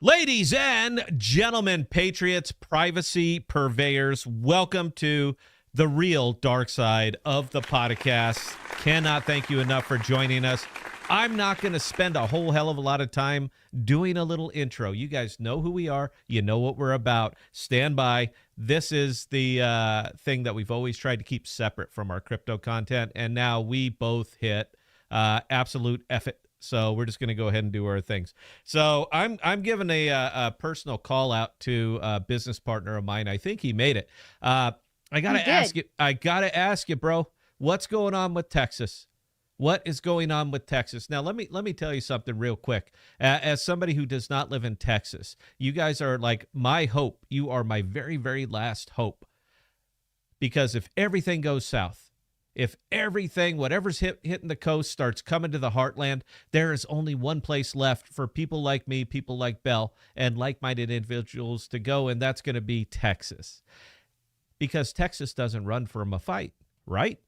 Ladies and gentlemen, patriots, privacy purveyors, welcome to the real dark side of the podcast. Cannot thank you enough for joining us. I'm not going to spend a whole hell of a lot of time doing a little intro. You guys know who we are. You know what we're about. Stand by. This is the thing that we've always tried to keep separate from our crypto content, and now we both hit absolute effort. So we're just going to go ahead and do our things. So I'm giving a personal call out to a business partner of mine. I think he made it. I gotta ask you. I gotta ask you, bro. What's going on with Texas? What is going on with Texas? Now, let me tell you something real quick. As somebody who does not live in Texas, you guys are like my hope. You are my very, very last hope. Because if everything goes south, if everything, whatever's hitting the coast starts coming to the heartland, there is only one place left for people like me, people like Bell, and like-minded individuals to go, and that's going to be Texas. Because Texas doesn't run from a fight, right?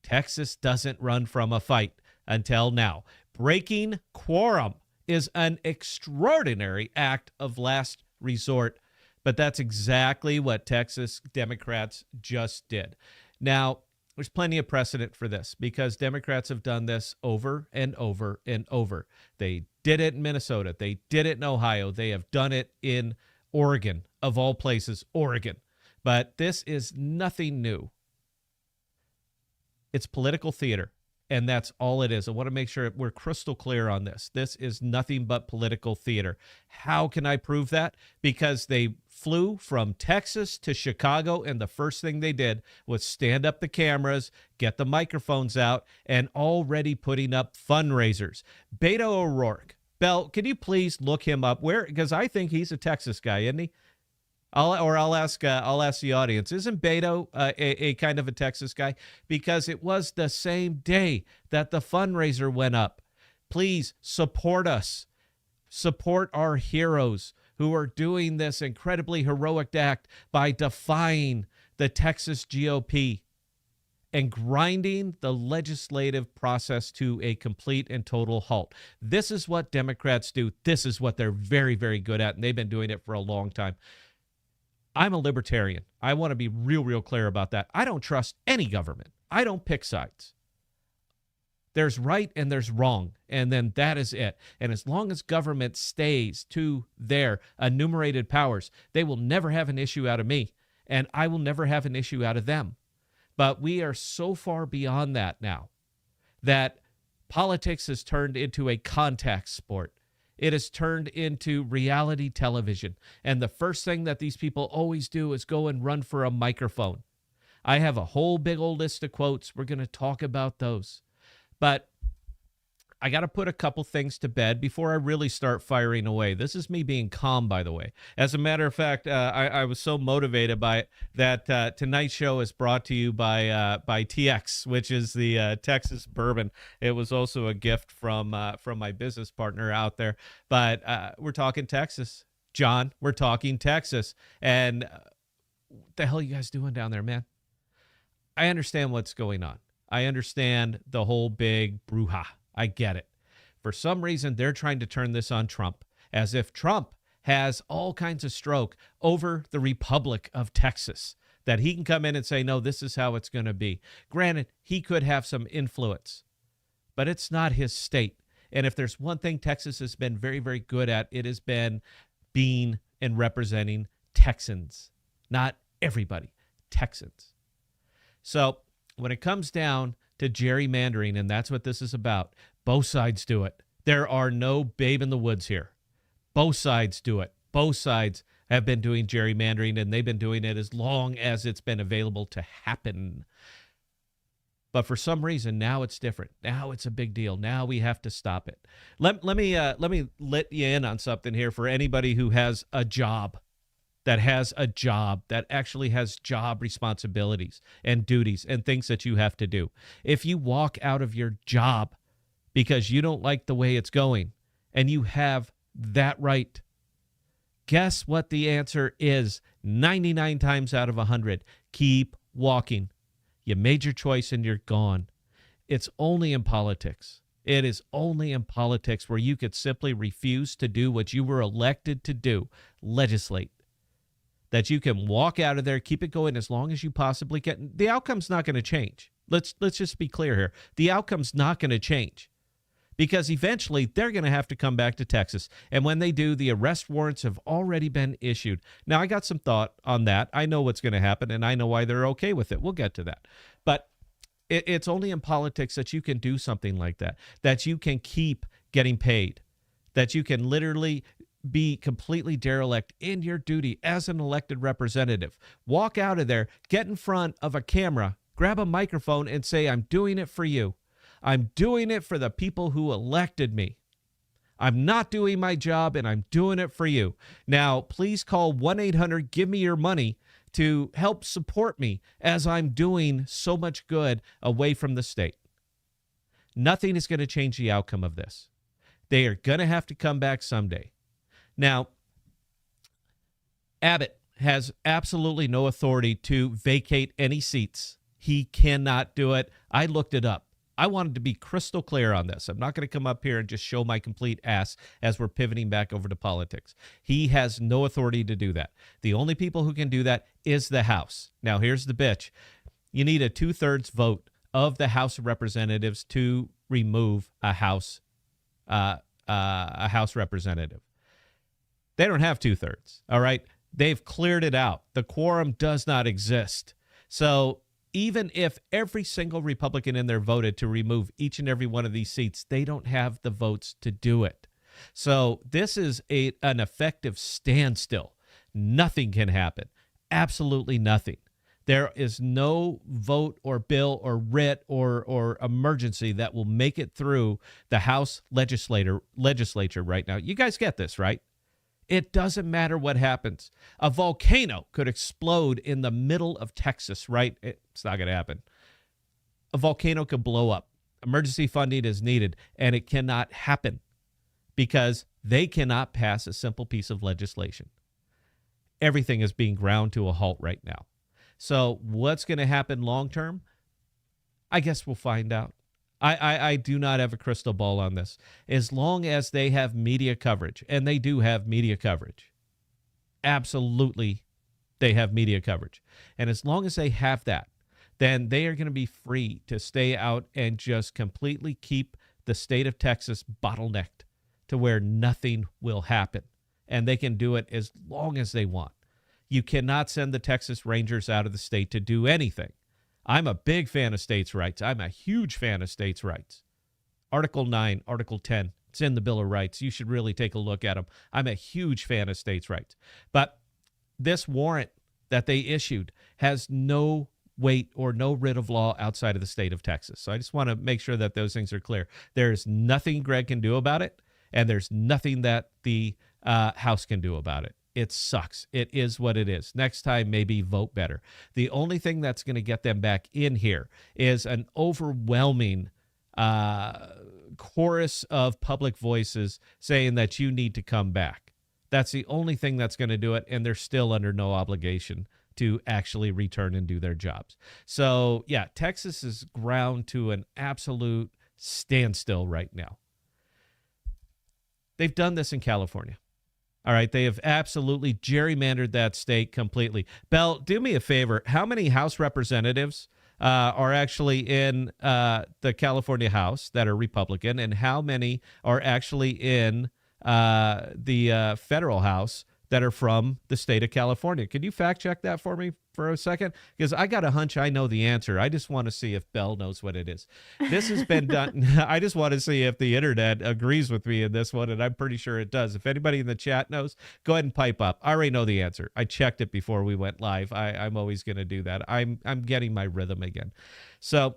Texas doesn't run from a fight until now. Breaking quorum is an extraordinary act of last resort, but that's exactly what Texas Democrats just did. Now, there's plenty of precedent for this because Democrats have done this over and over and over. They did it in Minnesota. They did it in Ohio. They have done it in Oregon, of all places, Oregon. But this is nothing new. It's political theater, and that's all it is. I want to make sure we're crystal clear on this. This is nothing but political theater. How can I prove that? Because they flew from Texas to Chicago, and the first thing they did was stand up the cameras, get the microphones out, and already putting up fundraisers. Beto O'Rourke. Bell, can you please look him up? Where? Because I think he's a Texas guy, isn't he? I'll ask the audience. Isn't Beto a kind of a Texas guy? Because it was the same day that the fundraiser went up. Please support us. Support our heroes who are doing this incredibly heroic act by defying the Texas GOP and grinding the legislative process to a complete and total halt. This is what Democrats do. This is what they're very, very good at, and they've been doing it for a long time. I'm a libertarian. I want to be real clear about that. I don't trust any government. I don't pick sides. There's right and there's wrong, and then that is it. And as long as government stays to their enumerated powers, they will never have an issue out of me, and I will never have an issue out of them. But we are so far beyond that now that politics has turned into a contact sport. It has turned into reality television. And the first thing that these people always do is go and run for a microphone. I have a whole big old list of quotes. We're going to talk about those. But I got to put a couple things to bed before I really start firing away. This is me being calm, by the way. As a matter of fact, I was so motivated by it that tonight's show is brought to you by TX, which is the Texas bourbon. It was also a gift from my business partner out there. But we're talking Texas. John, we're talking Texas. And what the hell are you guys doing down there, man? I understand what's going on. I understand the whole big brouhaha. I get it. For some reason, they're trying to turn this on Trump, as if Trump has all kinds of stroke over the Republic of Texas, that he can come in and say, no, this is how it's going to be. Granted, he could have some influence, but it's not his state. And if there's one thing Texas has been very, very good at, it has been being and representing Texans. Not everybody, Texans. So when it comes down to gerrymandering, and that's what this is about. Both sides do it. There are no babe in the woods here. Both sides do it. Both sides have been doing gerrymandering, and they've been doing it as long as it's been available to happen. But for some reason, now it's different. Now it's a big deal. Now we have to stop it. Let me let you in on something here for anybody who has a job. That actually has job responsibilities and duties and things that you have to do. If you walk out of your job because you don't like the way it's going, and you have that right, guess what the answer is 99 times out of 100? Keep walking. You made your choice and you're gone. It's only in politics. It is only in politics where you could simply refuse to do what you were elected to do, legislate, that you can walk out of there, keep it going as long as you possibly can. The outcome's not going to change. Let's just be clear here. The outcome's not going to change because eventually they're going to have to come back to Texas. And when they do, the arrest warrants have already been issued. Now, I got some thought on that. I know what's going to happen, and I know why they're okay with it. We'll get to that. But it's only in politics that you can do something like that, that you can keep getting paid, that you can literally be completely derelict in your duty as an elected representative. Walk out of there, get in front of a camera, grab a microphone and say, I'm doing it for you. I'm doing it for the people who elected me. I'm not doing my job and I'm doing it for you. Now, please call 1-800, give me your money to help support me as I'm doing so much good away from the state. Nothing is going to change the outcome of this. They are going to have to come back someday. Now, Abbott has absolutely no authority to vacate any seats. He cannot do it. I looked it up. I wanted to be crystal clear on this. I'm not going to come up here and just show my complete ass as we're pivoting back over to politics. He has no authority to do that. The only people who can do that is the House. Now, here's the bitch. You need a 2/3 vote of the House of Representatives to remove a House representative. They don't have 2/3. All right. They've cleared it out. The quorum does not exist. So even if every single Republican in there voted to remove each and every one of these seats, they don't have the votes to do it. So this is an effective standstill. Nothing can happen. Absolutely nothing. There is no vote or bill or writ or emergency that will make it through the House legislature right now. You guys get this, right? It doesn't matter what happens. A volcano could explode in the middle of Texas, right? It's not going to happen. A volcano could blow up. Emergency funding is needed, and it cannot happen because they cannot pass a simple piece of legislation. Everything is being ground to a halt right now. So what's going to happen long term? I guess we'll find out. I do not have a crystal ball on this. As long as they have media coverage, and they do have media coverage, absolutely they have media coverage. And as long as they have that, then they are going to be free to stay out and just completely keep the state of Texas bottlenecked to where nothing will happen. And they can do it as long as they want. You cannot send the Texas Rangers out of the state to do anything. I'm a big fan of states' rights. I'm a huge fan of states' rights. Article 9, Article 10, it's in the Bill of Rights. You should really take a look at them. I'm a huge fan of states' rights. But this warrant that they issued has no weight or no writ of law outside of the state of Texas. So I just want to make sure that those things are clear. There's nothing Greg can do about it, and there's nothing that the House can do about it. It sucks. It is what it is. Next time, maybe vote better. The only thing that's going to get them back in here is an overwhelming chorus of public voices saying that you need to come back. That's the only thing that's going to do it, and they're still under no obligation to actually return and do their jobs. So, yeah, Texas is ground to an absolute standstill right now. They've done this in California. All right, they have absolutely gerrymandered that state completely. Bell, do me a favor. How many House representatives are actually in the California House that are Republican, and how many are actually in the federal House that are from the state of California? Can you fact check that for me for a second? Because I got a hunch I know the answer. I just want to see if Bell knows what it is. This has been done. I just want to see if the internet agrees with me in this one, and I'm pretty sure it does. If anybody in the chat knows, go ahead and pipe up. I already know the answer. I checked it before we went live. I'm always going to do that. I'm getting my rhythm again. So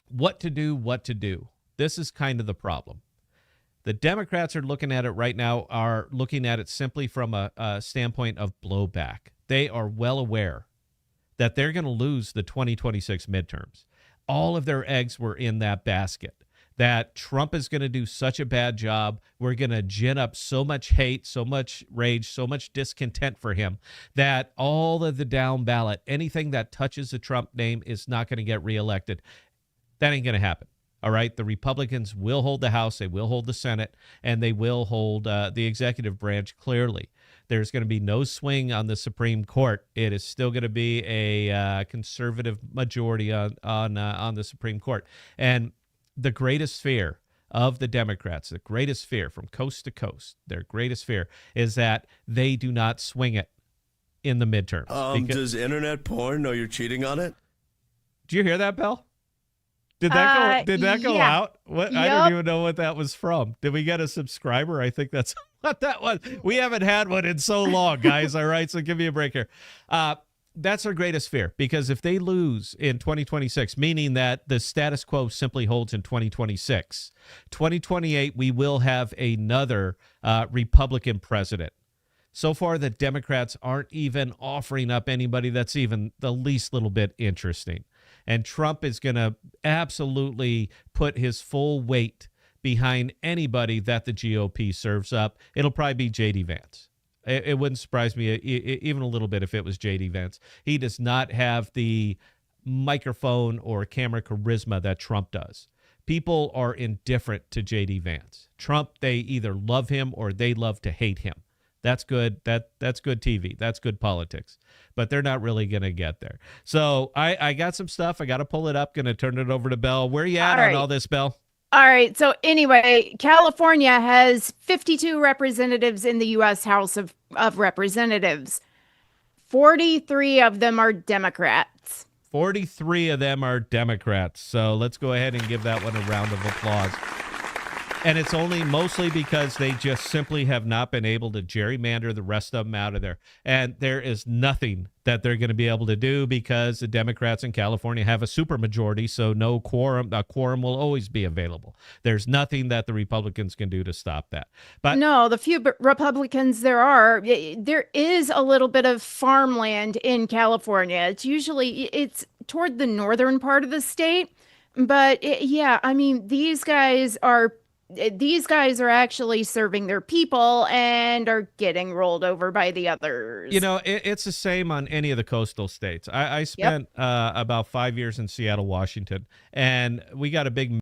what to do? This is kind of the problem. The Democrats are looking at it right now, are looking at it simply from a standpoint of blowback. They are well aware that they're going to lose the 2026 midterms. All of their eggs were in that basket, that Trump is going to do such a bad job. We're going to gin up so much hate, so much rage, so much discontent for him that all of the down ballot, anything that touches the Trump name is not going to get reelected. That ain't going to happen. All right. The Republicans will hold the House, they will hold the Senate, and they will hold the executive branch clearly. There's going to be no swing on the Supreme Court. It is still going to be a conservative majority on the Supreme Court. And the greatest fear of the Democrats, the greatest fear from coast to coast, their greatest fear is that they do not swing it in the midterms. Does internet porn know you're cheating on it? Did you hear that, Belle? Did that go out? What? Yep. I don't even know what that was from. Did we get a subscriber? I think that's what that was. We haven't had one in so long, guys. All right, so give me a break here. That's our greatest fear, because if they lose in 2026, meaning that the status quo simply holds in 2026, 2028, we will have another Republican president. So far, the Democrats aren't even offering up anybody that's even the least little bit interesting. And Trump is going to absolutely put his full weight behind anybody that the GOP serves up. It'll probably be J.D. Vance. It wouldn't surprise me even a little bit if it was J.D. Vance. He does not have the microphone or camera charisma that Trump does. People are indifferent to J.D. Vance. Trump, they either love him or they love to hate him. That's good. That's good TV. That's good politics. But they're not really going to get there. So I got some stuff. I got to pull it up. Going to turn it over to Belle. Where are you at on all this, Belle? All right. So anyway, California has 52 representatives in the U.S. House of Representatives. 43 of them are Democrats. 43 of them are Democrats. So let's go ahead and give that one a round of applause. And it's only mostly because they just simply have not been able to gerrymander the rest of them out of there. And there is nothing that they're going to be able to do because the Democrats in California have a supermajority, so no quorum. A quorum will always be available. There's nothing that the Republicans can do to stop that. But no, the few Republicans there is a little bit of farmland in California. It's toward the northern part of the state. But these guys are actually serving their people and are getting rolled over by the others. It's the same on any of the coastal states. I spent about 5 years in Seattle, Washington, and we got a big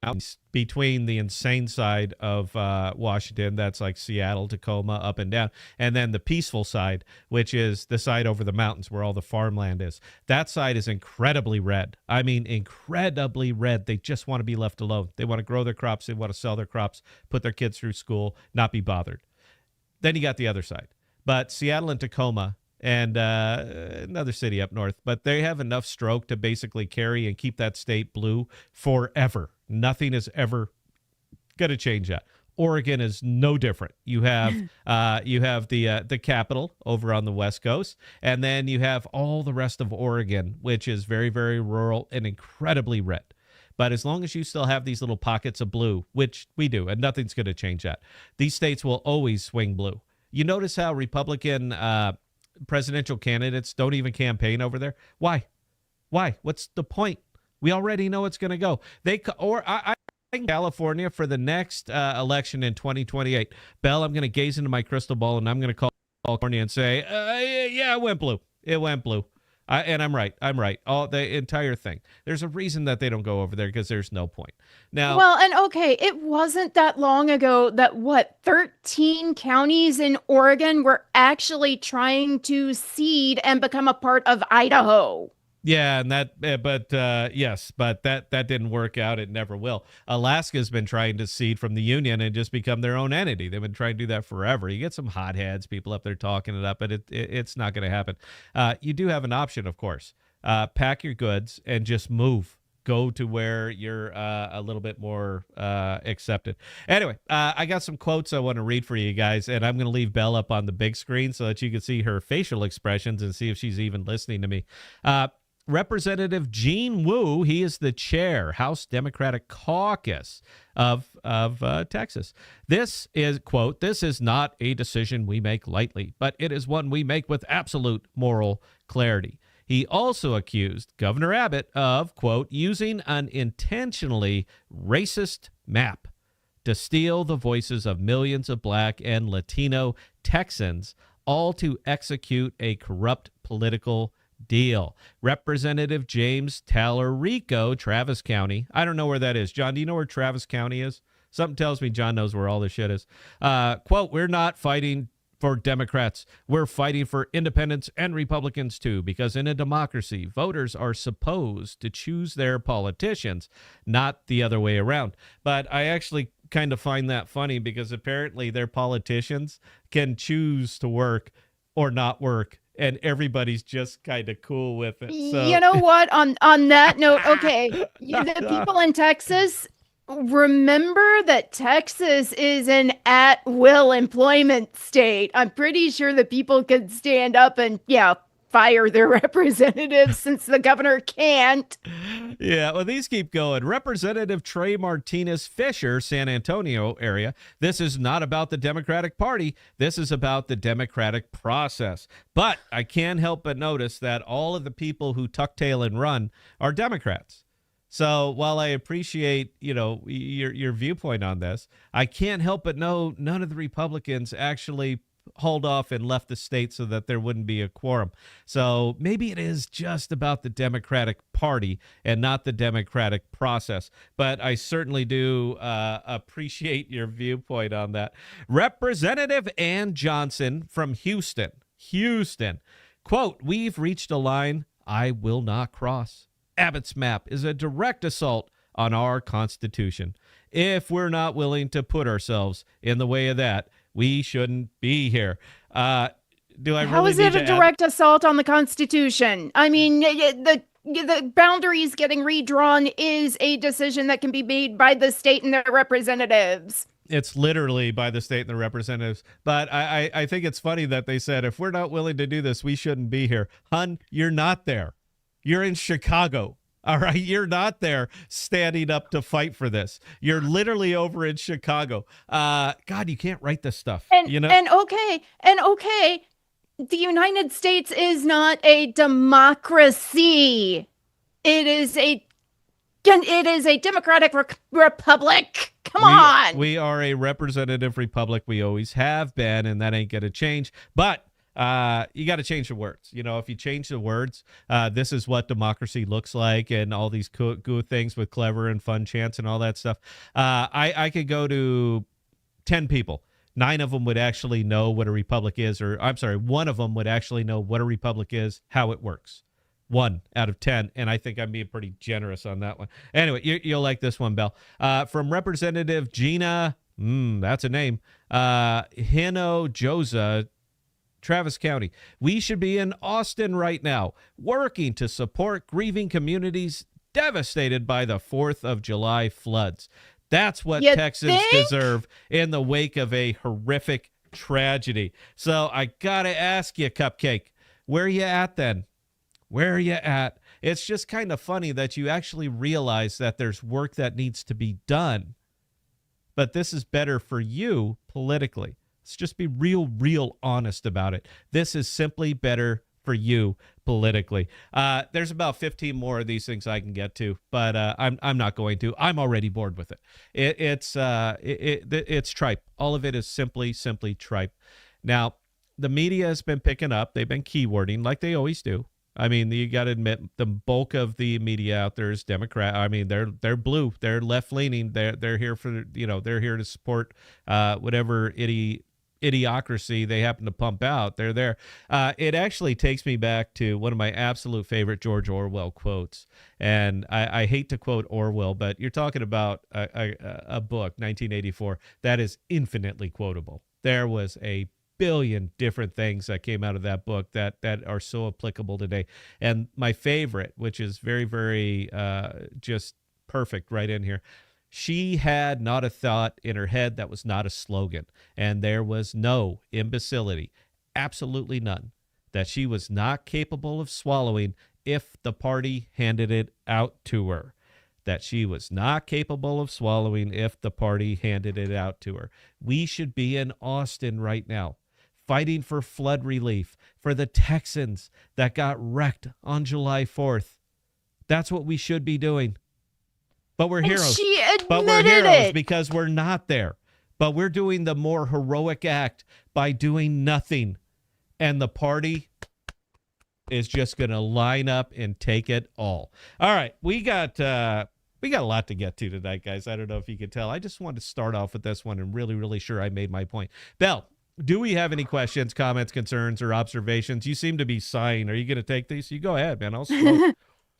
mountains between the insane side of Washington, that's like Seattle, Tacoma, up and down, and then the peaceful side, which is the side over the mountains where all the farmland is. That side is incredibly red. I mean, incredibly red. They just want to be left alone. They want to grow their crops. They want to sell their crops, put their kids through school, not be bothered. Then you got the other side. But Seattle and Tacoma and another city up north, but they have enough stroke to basically carry and keep that state blue forever. Nothing is ever going to change that. Oregon is no different. You have the capital over on the West Coast, and then you have all the rest of Oregon, which is very, very rural and incredibly red. But as long as you still have these little pockets of blue, which we do, and nothing's going to change that, these states will always swing blue. You notice how Republican presidential candidates don't even campaign over there? Why? What's the point? We already know it's going to go. I in California for the next election in 2028. Belle, I'm going to gaze into my crystal ball and I'm going to call California and say, yeah, it went blue. It went blue. And I'm right. All the entire thing. There's a reason that they don't go over there because there's no point. Now, well, and okay, it wasn't that long ago that 13 counties in Oregon were actually trying to cede and become a part of Idaho. Yeah, and that didn't work out. It never will. Alaska's been trying to cede from the union and just become their own entity. They've been trying to do that forever. You get some hotheads, people up there talking it up, but it's not going to happen. You do have an option, of course. Pack your goods and just move. Go to where you're a little bit more accepted. Anyway, I got some quotes I want to read for you guys, and I'm going to leave Belle up on the big screen so that you can see her facial expressions and see if she's even listening to me. Representative Gene Wu, he is the chair, House Democratic Caucus of Texas. This is, quote, "This is not a decision we make lightly, but it is one we make with absolute moral clarity." He also accused Governor Abbott of, quote, "using an intentionally racist map to steal the voices of millions of Black and Latino Texans, all to execute a corrupt political deal. Representative James Tallarico, Travis County. I don't know where that is. John, do you know where Travis County is? Something tells me John knows where all this shit is. Quote, we're not fighting for Democrats. We're fighting for independents and Republicans too, because in a democracy, voters are supposed to choose their politicians, not the other way around. But I actually kind of find that funny because apparently their politicians can choose to work or not work, and everybody's just kind of cool with it. So You know what? On that note, okay, the people in Texas, remember that Texas is an at-will employment state. I'm pretty sure that people could stand up and, fire their representatives since the governor can't. Yeah, well, these keep going. Representative Trey Martinez Fisher, San Antonio area. This is not about the Democratic Party. This is about the democratic process. But I can't help but notice that all of the people who tuck tail and run are Democrats. So while I appreciate, your viewpoint on this, I can't help but know none of the Republicans actually hauled off and left the state so that there wouldn't be a quorum. So maybe it is just about the Democratic Party and not the democratic process. But I certainly do appreciate your viewpoint on that. Representative Ann Johnson from Houston. Quote, we've reached a line I will not cross. Abbott's map is a direct assault on our Constitution. If we're not willing to put ourselves in the way of that, we shouldn't be here. Do I really How is it a direct assault on the Constitution? I mean, the boundaries getting redrawn is a decision that can be made by the state and their representatives. It's literally by the state and the representatives. But I think it's funny that they said, if we're not willing to do this, we shouldn't be here. Hun, you're not there. You're in Chicago. All right. You're not there standing up to fight for this. You're literally over in Chicago. God, you can't write this stuff. And okay. The United States is not a democracy. It is a democratic republic. Come on. We are a representative republic. We always have been, and that ain't going to change. But you got to change the words. If you change the words, this is what democracy looks like, and all these cool things with clever and fun chants and all that stuff. I could go to 10 people. 9 of them would actually know what a republic is, or I'm sorry, 1 of them would actually know what a republic is, how it works. 1 out of 10, and I think I'm being pretty generous on that one. Anyway, you'll like this one, Bell. From Representative Gina, that's a name, Hinojosa, Travis County. We should be in Austin right now, working to support grieving communities devastated by the 4th of July floods. That's what Texans deserve in the wake of a horrific tragedy. So I got to ask you, Cupcake, where are you at then? Where are you at? It's just kind of funny that you actually realize that there's work that needs to be done, but this is better for you politically. Let's just be real honest about it. This is simply better for you politically. There's about 15 more of these things I can get to, but I'm not going to. I'm already bored with it. It's tripe. All of it is simply tripe. Now, the media has been picking up. They've been keywording like they always do. I mean, you got to admit the bulk of the media out there is Democrat. I mean, they're blue. They're left leaning. They're here for they're here to support whatever idiocracy they happen to pump out. They're there. It actually takes me back to one of my absolute favorite George Orwell quotes. And I hate to quote Orwell, but you're talking about a book, 1984, that is infinitely quotable. There was a billion different things that came out of that book that are so applicable today. And my favorite, which is very, very just perfect right in here, she had not a thought in her head that was not a slogan. And there was no imbecility, absolutely none, that she was not capable of swallowing if the party handed it out to her. That she was not capable of swallowing if the party handed it out to her. We should be in Austin right now, fighting for flood relief for the Texans that got wrecked on July 4th. That's what we should be doing. But we're heroes. She admitted it because we're not there. But we're doing the more heroic act by doing nothing. And the party is just going to line up and take it all. All right, we got a lot to get to tonight, guys. I don't know if you could tell. I just wanted to start off with this one and really sure I made my point. Belle, do we have any questions, comments, concerns, or observations? You seem to be sighing. Are you going to take these? You go ahead, man. I'll slow.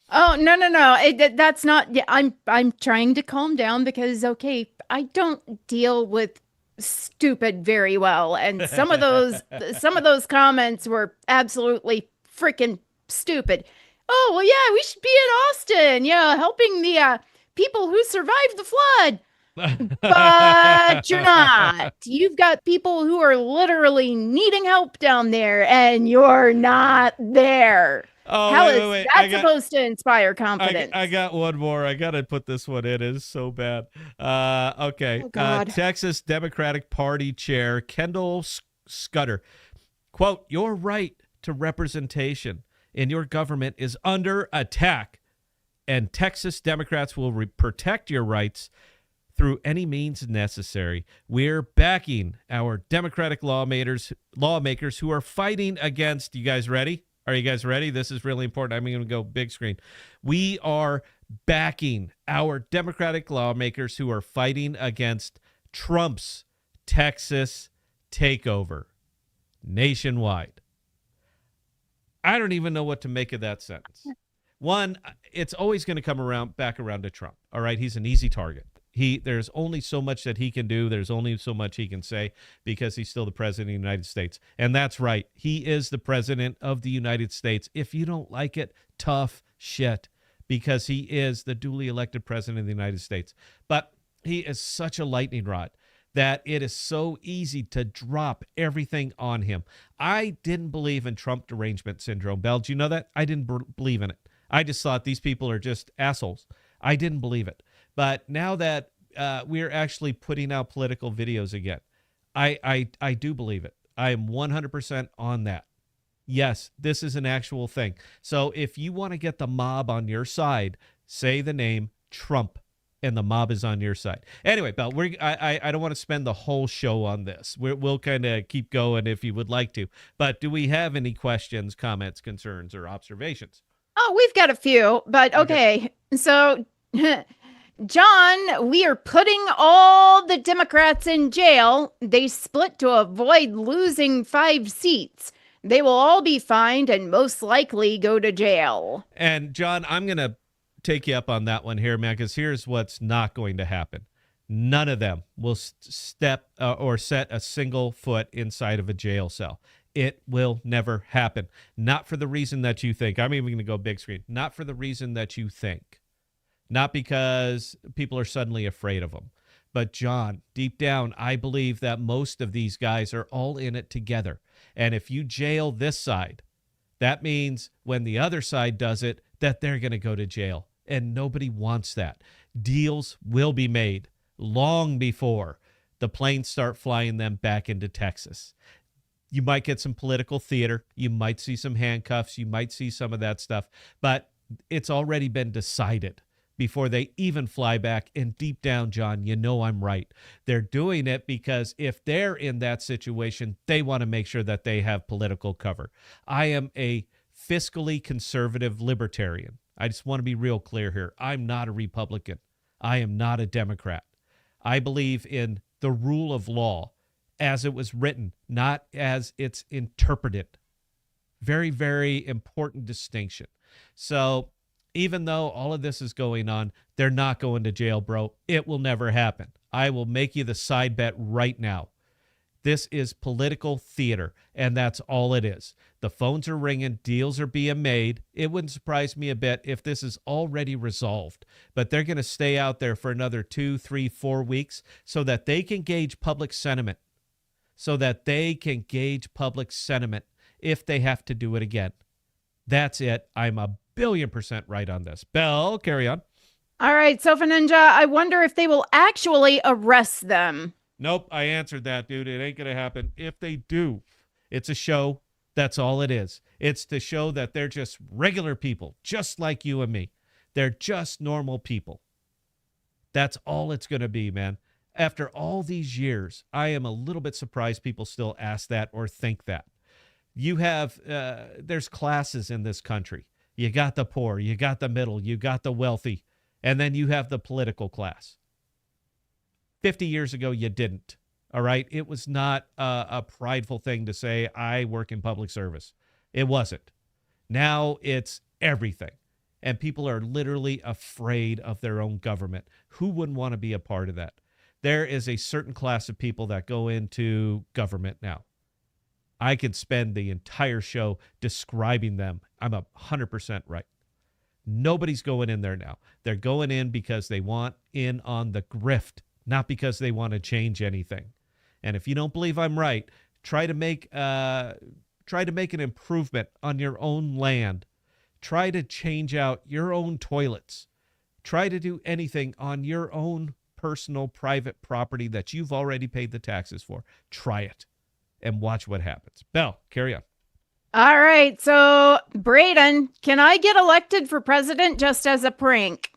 Oh, no. That's not. Yeah, I'm trying to calm down because I don't deal with stupid very well, and some of those comments were absolutely freaking stupid. Oh, well, yeah, we should be in Austin, yeah, helping the people who survived the flood. But you're not. You've got people who are literally needing help down there, and you're not there. Oh, How wait. is that supposed to inspire confidence? I got one more. I got to put this one in. It is so bad. Okay. Oh, God. Texas Democratic Party Chair Kendall Scudder. Quote, your right to representation in your government is under attack, and Texas Democrats will protect your rights through any means necessary. We're backing our Democratic lawmakers who are fighting against, you guys ready? Are you guys ready? This is really important. I'm going to go big screen. We are backing our Democratic lawmakers who are fighting against Trump's Texas takeover nationwide. I don't even know what to make of that sentence. One, it's always going to come back around to Trump. All right, he's an easy target. There's only so much that he can do. There's only so much he can say because he's still the president of the United States. And that's right. He is the president of the United States. If you don't like it, tough shit, because he is the duly elected president of the United States. But he is such a lightning rod that it is so easy to drop everything on him. I didn't believe in Trump derangement syndrome. Belle, do you know that? I didn't believe in it. I just thought these people are just assholes. I didn't believe it. But now that we're actually putting out political videos again, I do believe it. I am 100% on that. Yes, this is an actual thing. So if you want to get the mob on your side, say the name Trump, and the mob is on your side. Anyway, Belle, I don't want to spend the whole show on this. We'll kind of keep going if you would like to. But do we have any questions, comments, concerns, or observations? Oh, we've got a few, but okay. So, John, we are putting all the Democrats in jail. They split to avoid losing 5 seats. They will all be fined and most likely go to jail. And John, I'm going to take you up on that one here, man, because here's what's not going to happen. None of them will step or set a single foot inside of a jail cell. It will never happen. Not for the reason that you think. I'm even going to go big screen. Not for the reason that you think. Not because people are suddenly afraid of them. But John, deep down, I believe that most of these guys are all in it together. And if you jail this side, that means when the other side does it, that they're going to go to jail. And nobody wants that. Deals will be made long before the planes start flying them back into Texas. You might get some political theater. You might see some handcuffs. You might see some of that stuff. But it's already been decided before they even fly back. And deep down, John, you know I'm right. They're doing it because if they're in that situation, they want to make sure that they have political cover. I am a fiscally conservative libertarian. I just want to be real clear here. I'm not a Republican. I am not a Democrat. I believe in the rule of law as it was written, not as it's interpreted. Very, very important distinction. So even though all of this is going on, they're not going to jail, bro. It will never happen. I will make you the side bet right now. This is political theater, and that's all it is. The phones are ringing. Deals are being made. It wouldn't surprise me a bit if this is already resolved, but they're going to stay out there for another 2, 3, 4 weeks so that they can gauge public sentiment, if they have to do it again. That's it. I'm 1,000,000,000% right on this. Belle, carry on. All right, Sofa Ninja, I wonder if they will actually arrest them. Nope, I answered that, dude. It ain't going to happen. If they do, it's a show. That's all it is. It's to show that they're just regular people, just like you and me. They're just normal people. That's all it's going to be, man. After all these years, I am a little bit surprised people still ask that or think that. You have, there's classes in this country. You got the poor, you got the middle, you got the wealthy, and then you have the political class. 50 years ago, you didn't. All right. It was not a prideful thing to say, I work in public service. It wasn't. Now it's everything. And people are literally afraid of their own government. Who wouldn't want to be a part of that? There is a certain class of people that go into government now. I could spend the entire show describing them. I'm 100% right. Nobody's going in there now. They're going in because they want in on the grift, not because they want to change anything. And if you don't believe I'm right, try to make an improvement on your own land. Try to change out your own toilets. Try to do anything on your own personal private property that you've already paid the taxes for. Try it and watch what happens. Belle, carry on. All right. So, Braden, can I get elected for president just as a prank?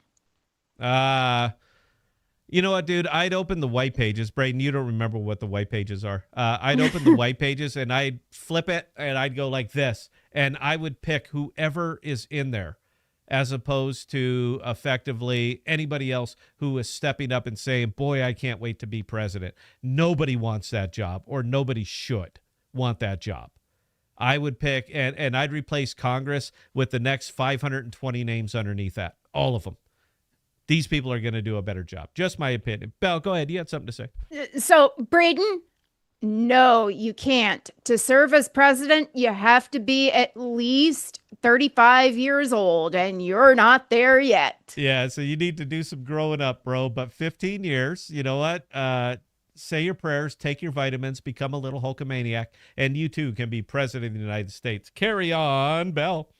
You know what, dude? I'd open the white pages. Braden, you don't remember what the white pages are. I'd open the white pages and I'd flip it and I'd go like this. And I would pick whoever is in there as opposed to effectively anybody else who is stepping up and saying, boy, I can't wait to be president. Nobody wants that job, or nobody should want that job. I would pick, and I'd replace Congress with the next 520 names underneath that. All of them. These people are going to do a better job. Just my opinion. Belle, go ahead. You had something to say. So, Braden, no, you can't. To serve as president, you have to be at least 35 years old, and you're not there yet. Yeah, so you need to do some growing up, bro. But 15 years, you know what? Say your prayers, take your vitamins, become a little Hulkamaniac, and you too can be president of the United States. Carry on, Belle.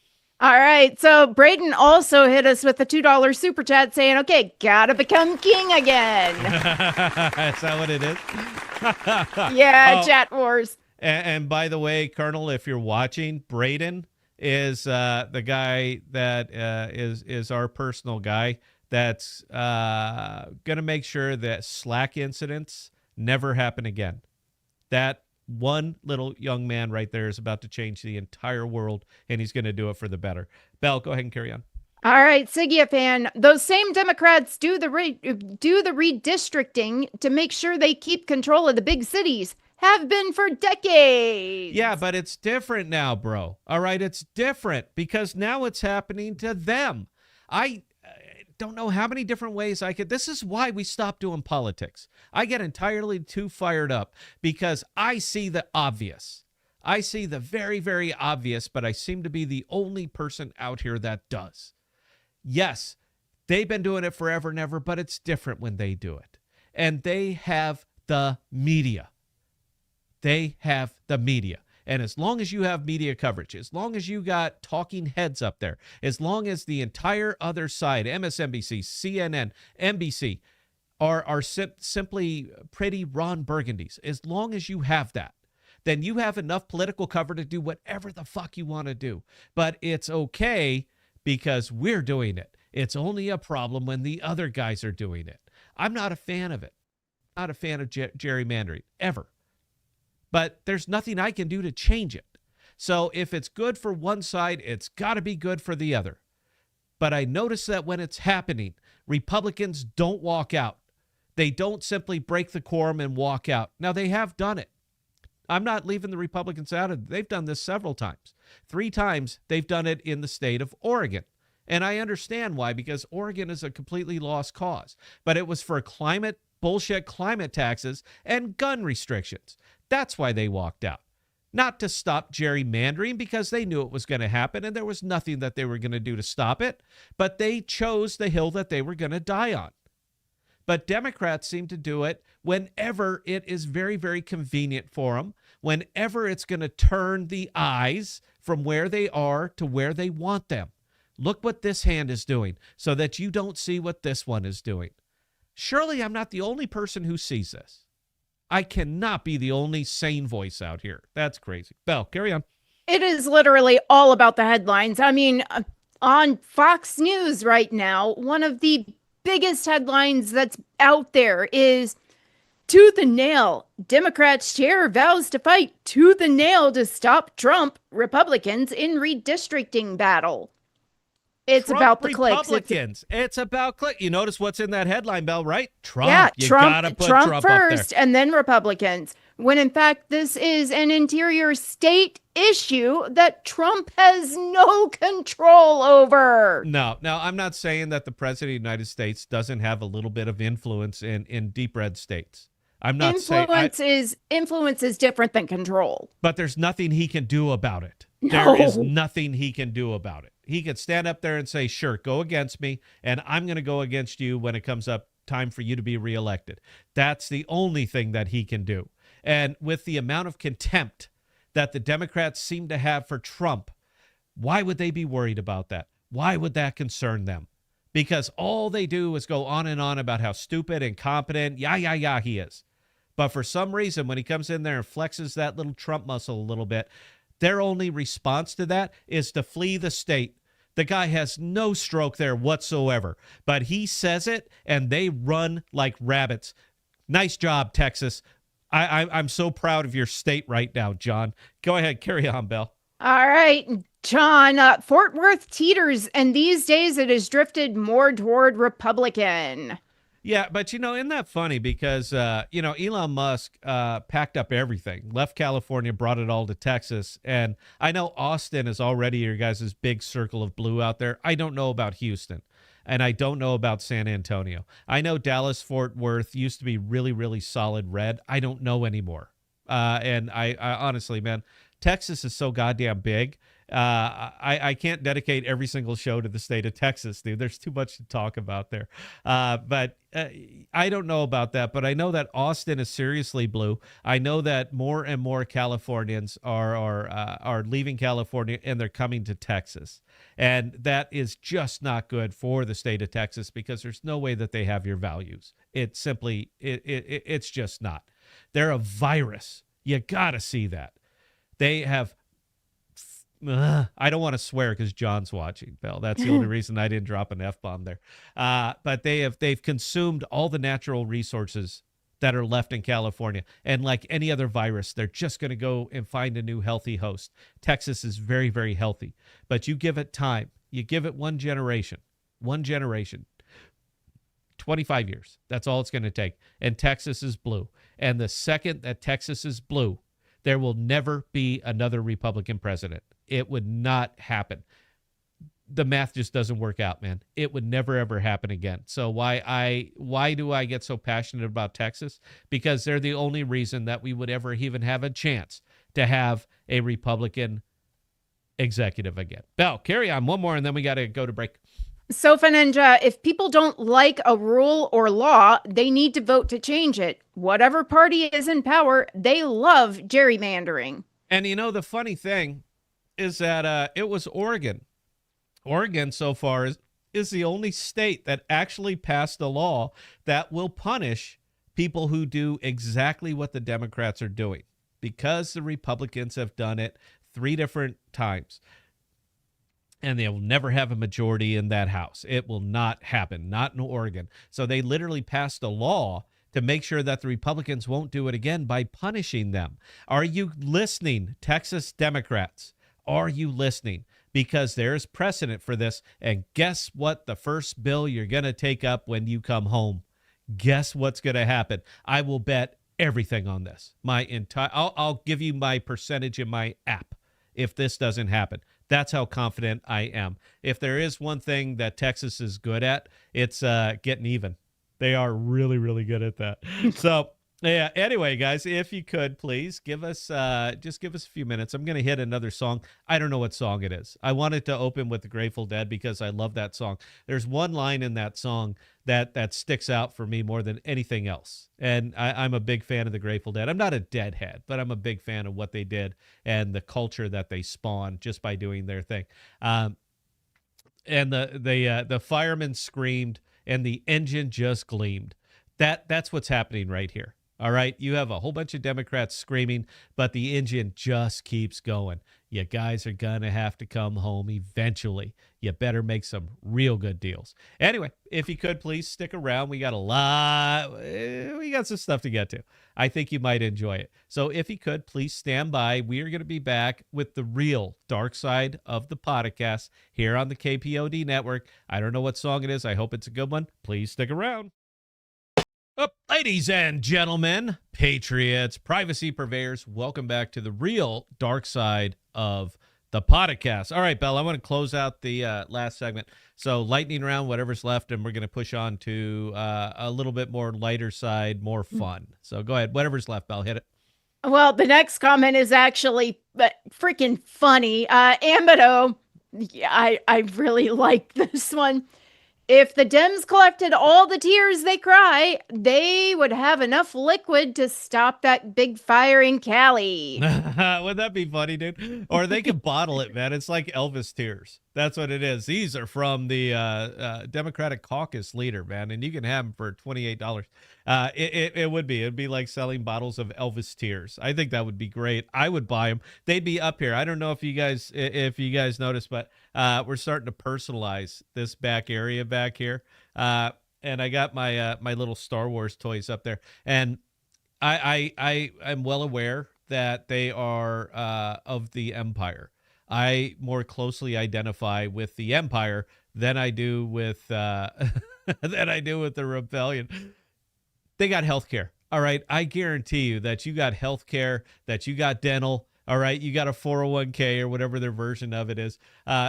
All right. So Braden also hit us with a $2 super chat saying, okay, gotta become king again. Is that what it is? Yeah, chat wars. And by the way, Colonel, if you're watching, Braden is the guy that is our personal guy that's going to make sure that Slack incidents never happen again. That one little young man right there is about to change the entire world, and he's going to do it for the better. Belle, go ahead and carry on. All right, Siggy fan. Those same Democrats do the redistricting to make sure they keep control of the big cities. Have been for decades. Yeah, but it's different now, bro. All right, it's different because now it's happening to them. I don't know how many different ways I could. This is why we stopped doing politics. I get entirely too fired up because I see the obvious. I see the very, very obvious, but I seem to be the only person out here that does. Yes, they've been doing it forever and ever, but it's different when they do it. And they have the media. They have the media. And as long as you have media coverage, as long as you got talking heads up there, as long as the entire other side, MSNBC, CNN, NBC, are simply pretty Ron Burgundies, as long as you have that, then you have enough political cover to do whatever the fuck you want to do. But it's okay because we're doing it. It's only a problem when the other guys are doing it. I'm not a fan of it. Not a fan of gerrymandering, ever. But there's nothing I can do to change it. So if it's good for one side, it's got to be good for the other. But I notice that when it's happening, Republicans don't walk out. They don't simply break the quorum and walk out. Now, they have done it. I'm not leaving the Republicans out of it. They've done this several times. 3 times they've done it in the state of Oregon. And I understand why, because Oregon is a completely lost cause. But it was for bullshit climate taxes and gun restrictions. That's why they walked out. Not to stop gerrymandering, because they knew it was going to happen and there was nothing that they were going to do to stop it. But they chose the hill that they were going to die on. But Democrats seem to do it whenever it is very, very convenient for them, whenever it's going to turn the eyes from where they are to where they want them. Look what this hand is doing so that you don't see what this one is doing. Surely I'm not the only person who sees this. I cannot be the only sane voice out here. That's crazy. Belle, carry on. It is literally all about the headlines. I mean, on Fox News right now, one of the biggest headlines that's out there is Tooth and nail. Democrats chair vows to fight tooth and nail to stop Trump. Republicans in redistricting battle. It's Trump about the clicks. Republicans. It's about click. You notice what's in that headline, Bell, right? Trump. Yeah, You Trump, gotta put Trump Trump first up there. and then Republicans. When in fact, this is an interior state issue that Trump has no control over. No, I'm not saying that the president of the United States doesn't have a little bit of influence in deep red states. I'm not saying Influence is different than control. but there's nothing he can do about it. No. There is nothing he can do about it. He could stand up there and say, sure, go against me, and I'm going to go against you when it comes up time for you to be reelected. That's the only thing that he can do. And with the amount of contempt that the Democrats seem to have for Trump, why would they be worried about that? Why would that concern them? Because all they do is go on and on about how stupid, incompetent, he is. But for some reason, when he comes in there and flexes that little Trump muscle a little bit, their only response to that is to flee the state. The guy has no stroke there whatsoever, but he says it and they run like rabbits. Nice job, Texas. I'm so proud of your state right now, John. Go ahead, carry on, Bell. All right, John. Fort Worth teeters, and these days it has drifted more toward Republican. Yeah, but isn't that funny? Because Elon Musk packed up everything, left California, brought it all to Texas, and I know Austin is already your guys' big circle of blue out there. I don't know about Houston, and I don't know about San Antonio. I know Dallas Fort Worth used to be really, really solid red. I don't know anymore. And I honestly, man, Texas is so goddamn big. I can't dedicate every single show to the state of Texas, dude. There's too much to talk about there. But I don't know about that, but I know that Austin is seriously blue. I know that more and more Californians are leaving California and they're coming to Texas. And that is just not good for the state of Texas because there's no way that they have your values. It's simply, it's just not. They're a virus. You got to see that. They have I don't want to swear because John's watching, Bell. That's the only reason I didn't drop an F-bomb there. But they've consumed all the natural resources that are left in California. And like any other virus, they're just going to go and find a new healthy host. Texas is very, very healthy. But you give it time. You give it one generation, 25 years. That's all it's going to take. And Texas is blue. And the second that Texas is blue, there will never be another Republican president. It would not happen. The math just doesn't work out, man. It would never, ever happen again. So why do I get so passionate about Texas? Because they're the only reason that we would ever even have a chance to have a Republican executive again. Bell, carry on one more, and then we got to go to break. Sofa Ninja, if people don't like a rule or law, they need to vote to change it. Whatever party is in power, they love gerrymandering. And the funny thing is that it was Oregon. Oregon so far is the only state that actually passed a law that will punish people who do exactly what the Democrats are doing because the Republicans have done it 3 different times. And they will never have a majority in that house. It will not happen, not in Oregon. So they literally passed a law to make sure that the Republicans won't do it again by punishing them. Are you listening, Texas Democrats? Are you listening? Because there's precedent for this. And guess what? The first bill you're going to take up when you come home. Guess what's going to happen? I will bet everything on this. I'll give you my percentage in my app if this doesn't happen. That's how confident I am. If there is one thing that Texas is good at, it's getting even. They are really, really good at that. So, yeah. Anyway, guys, if you could please give us a few minutes. I'm going to hit another song. I don't know what song it is. I wanted to open with the Grateful Dead because I love that song. There's one line in that song that sticks out for me more than anything else. And I'm a big fan of the Grateful Dead. I'm not a Deadhead, but I'm a big fan of what they did and the culture that they spawned just by doing their thing. And the firemen screamed and the engine just gleamed. That's what's happening right here. All right, you have a whole bunch of Democrats screaming, but the engine just keeps going. you guys are going to have to come home eventually. You better make some real good deals. Anyway, if you could, please stick around. We got we got some stuff to get to. I think you might enjoy it. So if you could, please stand by. We are going to be back with the real dark side of the podcast here on the KPOD network. I don't know what song it is. I hope it's a good one. Please stick around. Ladies and gentlemen, patriots, privacy purveyors, welcome back to the real dark side of the podcast. All right, Belle, I want to close out the last segment. So lightning round, whatever's left, and we're going to push on to a little bit more lighter side, more fun. So go ahead. Whatever's left, Belle, hit it. Well, the next comment is actually freaking funny. Amado, I really like this one. If the Dems collected all the tears they cry, they would have enough liquid to stop that big fire in Cali. Would that be funny, dude? Or they could bottle it, man. It's like Elvis tears. That's what it is. These are from the Democratic caucus leader, man, and you can have them for $28. It'd be like selling bottles of Elvis tears. I think that would be great. I would buy them. They'd be up here. I don't know if you guys noticed, but we're starting to personalize this back area back here. And I got my my little Star Wars toys up there, and I'm well aware that they are of the Empire. I more closely identify with the Empire than I do with the rebellion. They got health care. All right. I guarantee you that you got health care, that you got dental. All right. You got a 401k or whatever their version of it is.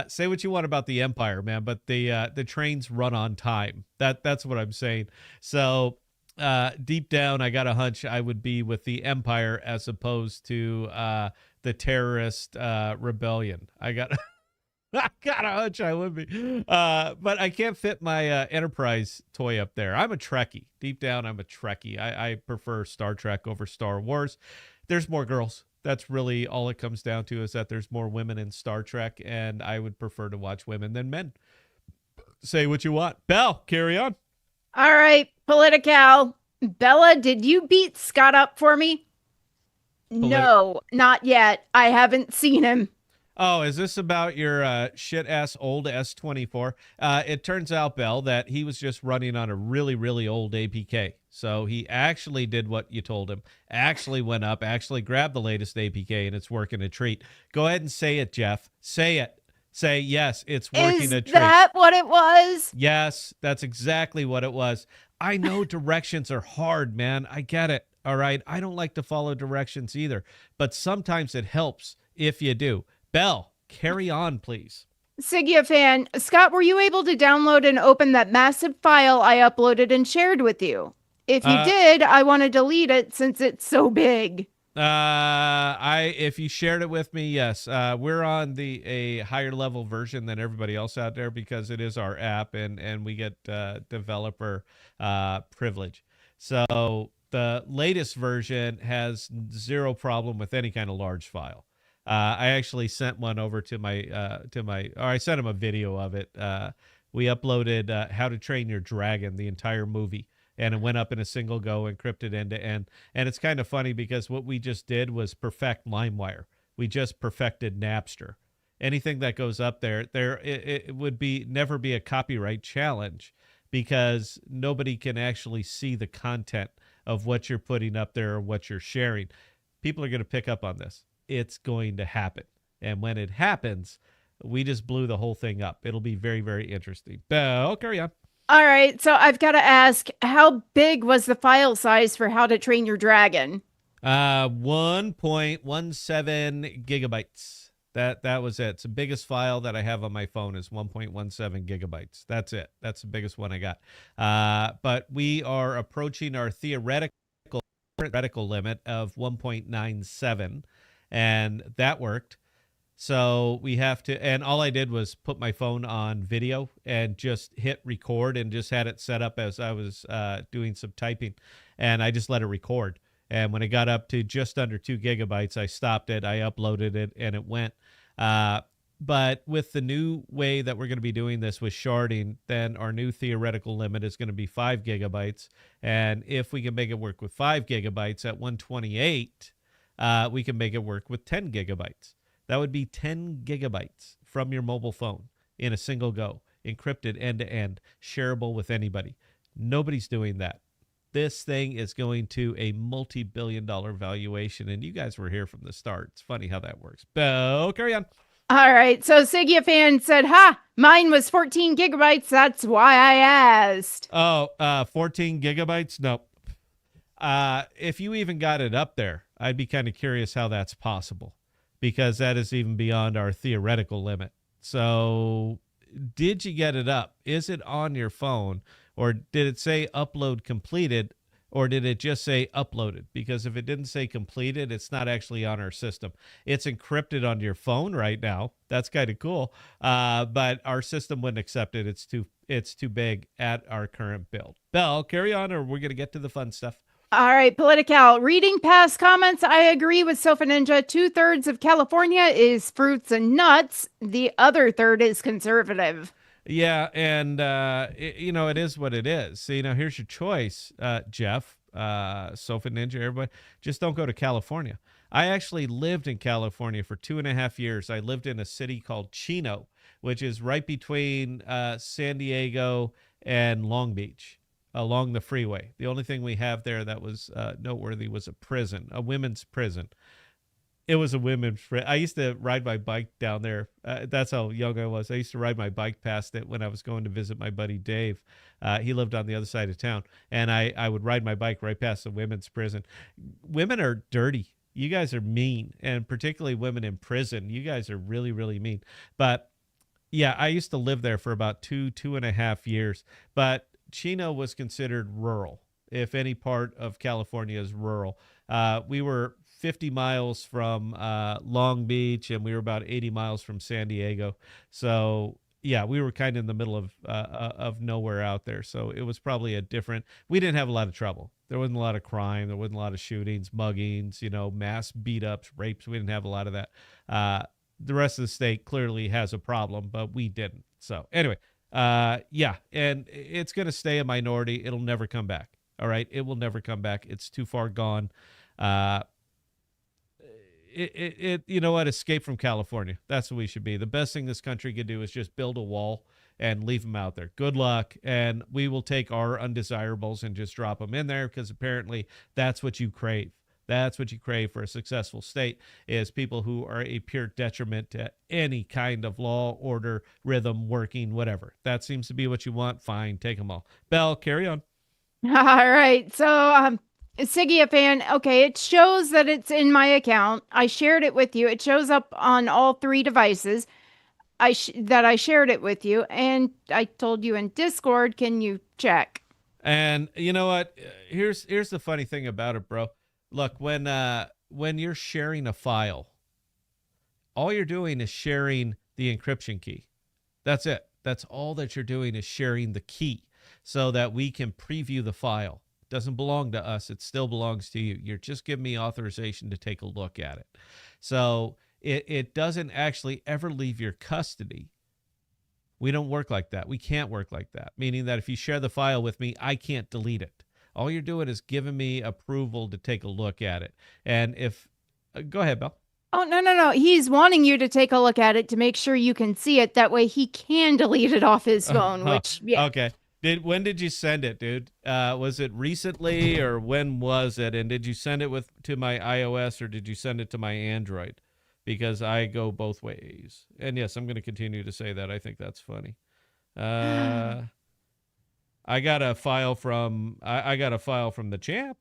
Say what you want about the Empire, man, but the trains run on time. That's what I'm saying. So deep down, I got a hunch I would be with the Empire as opposed to the terrorist rebellion. I got a hunch I would be. But I can't fit my Enterprise toy up there. I'm a Trekkie. Deep down, I'm a Trekkie. I prefer Star Trek over Star Wars. There's more girls. That's really all it comes down to, is that there's more women in Star Trek, and I would prefer to watch women than men. Say what you want. Belle, carry on. All right, Political. Bella, did you beat Scott up for me? No, not yet. I haven't seen him. Oh, is this about your shit-ass old S24? It turns out, Belle, that he was just running on a really, really old APK. So he actually did what you told him, actually went up, actually grabbed the latest APK, and it's working a treat. Go ahead and say it, Jeff. Say it. Say, yes, it's working a treat. Is that what it was? Yes, that's exactly what it was. I know directions are hard, man. I get it. All right. I don't like to follow directions either, but sometimes it helps if you do. Belle, carry on, please. Sigya fan, Scott, were you able to download and open that massive file I uploaded and shared with you? If you did, I want to delete it since it's so big. If you shared it with me, yes. We're on a higher level version than everybody else out there because it is our app and we get developer privilege. So the latest version has zero problem with any kind of large file. I actually sent one over to I sent him a video of it. We uploaded How to Train Your Dragon, the entire movie, and it went up in a single go, encrypted end to end. And it's kind of funny because what we just did was perfect LimeWire. We just perfected Napster. Anything that goes up there, it would never be a copyright challenge because nobody can actually see the content of what you're putting up there or what you're sharing. People are going to pick up on this. It's going to happen. And when it happens, we just blew the whole thing up. It'll be very, very interesting. Belle, carry on. All right. So I've got to ask, how big was the file size for How to Train Your Dragon? 1.17 gigabytes. That was it. It's the biggest file that I have on my phone is 1.17 gigabytes. That's it. That's the biggest one I got. But we are approaching our theoretical limit of 1.97. And that worked. So we have to, and all I did was put my phone on video and just hit record and just had it set up as I was doing some typing. And I just let it record. And when it got up to just under 2 gigabytes, I stopped it, I uploaded it, and it went. But with the new way that we're going to be doing this with sharding, then our new theoretical limit is going to be 5 gigabytes. And if we can make it work with 5 gigabytes at 128, we can make it work with 10 gigabytes. That would be 10 gigabytes from your mobile phone in a single go, encrypted end to end, shareable with anybody. Nobody's doing that. This thing is going to a multi-billion-dollar valuation, and you guys were here from the start. It's funny how that works. Bo, carry on. All right. So Siggy fan said, ha, mine was 14 gigabytes. That's why I asked. Oh, 14 gigabytes? No. If you even got it up there, I'd be kind of curious how that's possible, because that is even beyond our theoretical limit. So did you get it up? Is it on your phone, or did it say upload completed, or did it just say uploaded? Because if it didn't say completed, it's not actually on our system. It's encrypted on your phone right now. That's kind of cool. But our system wouldn't accept it. It's too big at our current build. Bell, carry on, or we're going to get to the fun stuff. All right, Political. Reading past comments, I agree with Sofa Ninja. 2/3 of California is fruits and nuts. The other third is conservative. Yeah, and it is what it is. So, here's your choice, Jeff, Sofa Ninja, everybody. Just don't go to California. I actually lived in California for 2.5 years. I lived in a city called Chino, which is right between San Diego and Long Beach, along the freeway. The only thing we have there that was noteworthy was a prison, a women's prison. It was a women's prison. I used to ride my bike down there. That's how young I was. I used to ride my bike past it when I was going to visit my buddy Dave. He lived on the other side of town, and I would ride my bike right past the women's prison. Women are dirty. You guys are mean, and particularly women in prison. You guys are really, really mean. But yeah, I used to live there for about 2.5 years. But Chino was considered rural, if any part of California is rural. We were 50 miles from Long Beach, and we were about 80 miles from San Diego. So yeah, we were kind of in the middle of nowhere out there. So it was probably we didn't have a lot of trouble. There wasn't a lot of crime. There wasn't a lot of shootings, muggings, mass beat ups, rapes. We didn't have a lot of that. The rest of the state clearly has a problem, but we didn't. So anyway, yeah, and it's going to stay a minority. It'll never come back. All right. It will never come back. It's too far gone. You know what? Escape from California. That's what we should be. The best thing this country could do is just build a wall and leave them out there. Good luck. And we will take our undesirables and just drop them in there, because apparently that's what you crave. That's what you crave for a successful state, is people who are a pure detriment to any kind of law, order, rhythm, working, whatever. That seems to be what you want. Fine. Take them all. Belle, carry on. All right. So, Siggy a fan. Okay, it shows that it's in my account. I shared it with you. It shows up on all 3 devices. That I shared it with you, and I told you in Discord. Can you check? And you know what? Here's the funny thing about it, bro. Look, when you're sharing a file, all you're doing is sharing the encryption key. That's it. That's all that you're doing, is sharing the key so that we can preview the file. It doesn't belong to us. It still belongs to you. You're just giving me authorization to take a look at it. So it doesn't actually ever leave your custody. We don't work like that. We can't work like that, meaning that if you share the file with me, I can't delete it. All you're doing is giving me approval to take a look at it. And if go ahead, Belle. Oh, no. He's wanting you to take a look at it to make sure you can see it. That way he can delete it off his phone, which, yeah. Okay. When did you send it, dude? Was it recently, or when was it? And did you send it to my iOS, or did you send it to my Android? Because I go both ways. And yes, I'm going to continue to say that. I think that's funny. I got a file from the champ.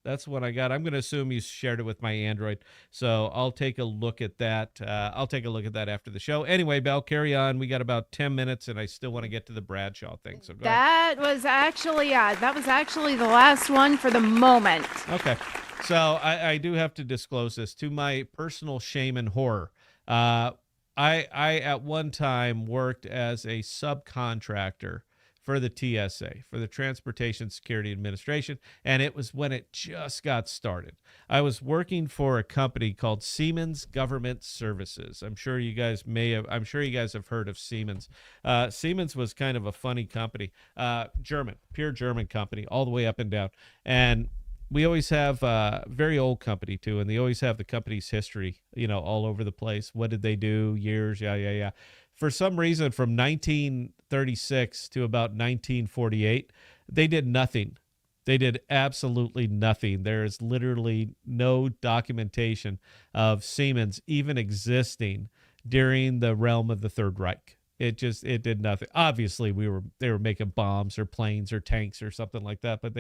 That's what I got. I'm going to assume you shared it with my Android. So I'll take a look at that. I'll take a look at that after the show. Anyway, Belle, carry on. We got about 10 minutes, and I still want to get to the Bradshaw thing. So go ahead. That was actually the last one for the moment. Okay. So I do have to disclose this, to my personal shame and horror. I at one time worked as a subcontractor for the TSA, for the Transportation Security Administration, and it was when it just got started. I was working for a company called Siemens Government Services. I'm sure you guys have heard of Siemens. Siemens was kind of a funny company, pure German company, all the way up and down. And we always have a very old company too, and they always have the company's history, all over the place. What did they do? Years, yeah. For some reason, from 1936 to about 1948, they did nothing. They did absolutely nothing. There is literally no documentation of Siemens even existing during the realm of the Third Reich. It did nothing. Obviously, they were making bombs or planes or tanks or something like that. But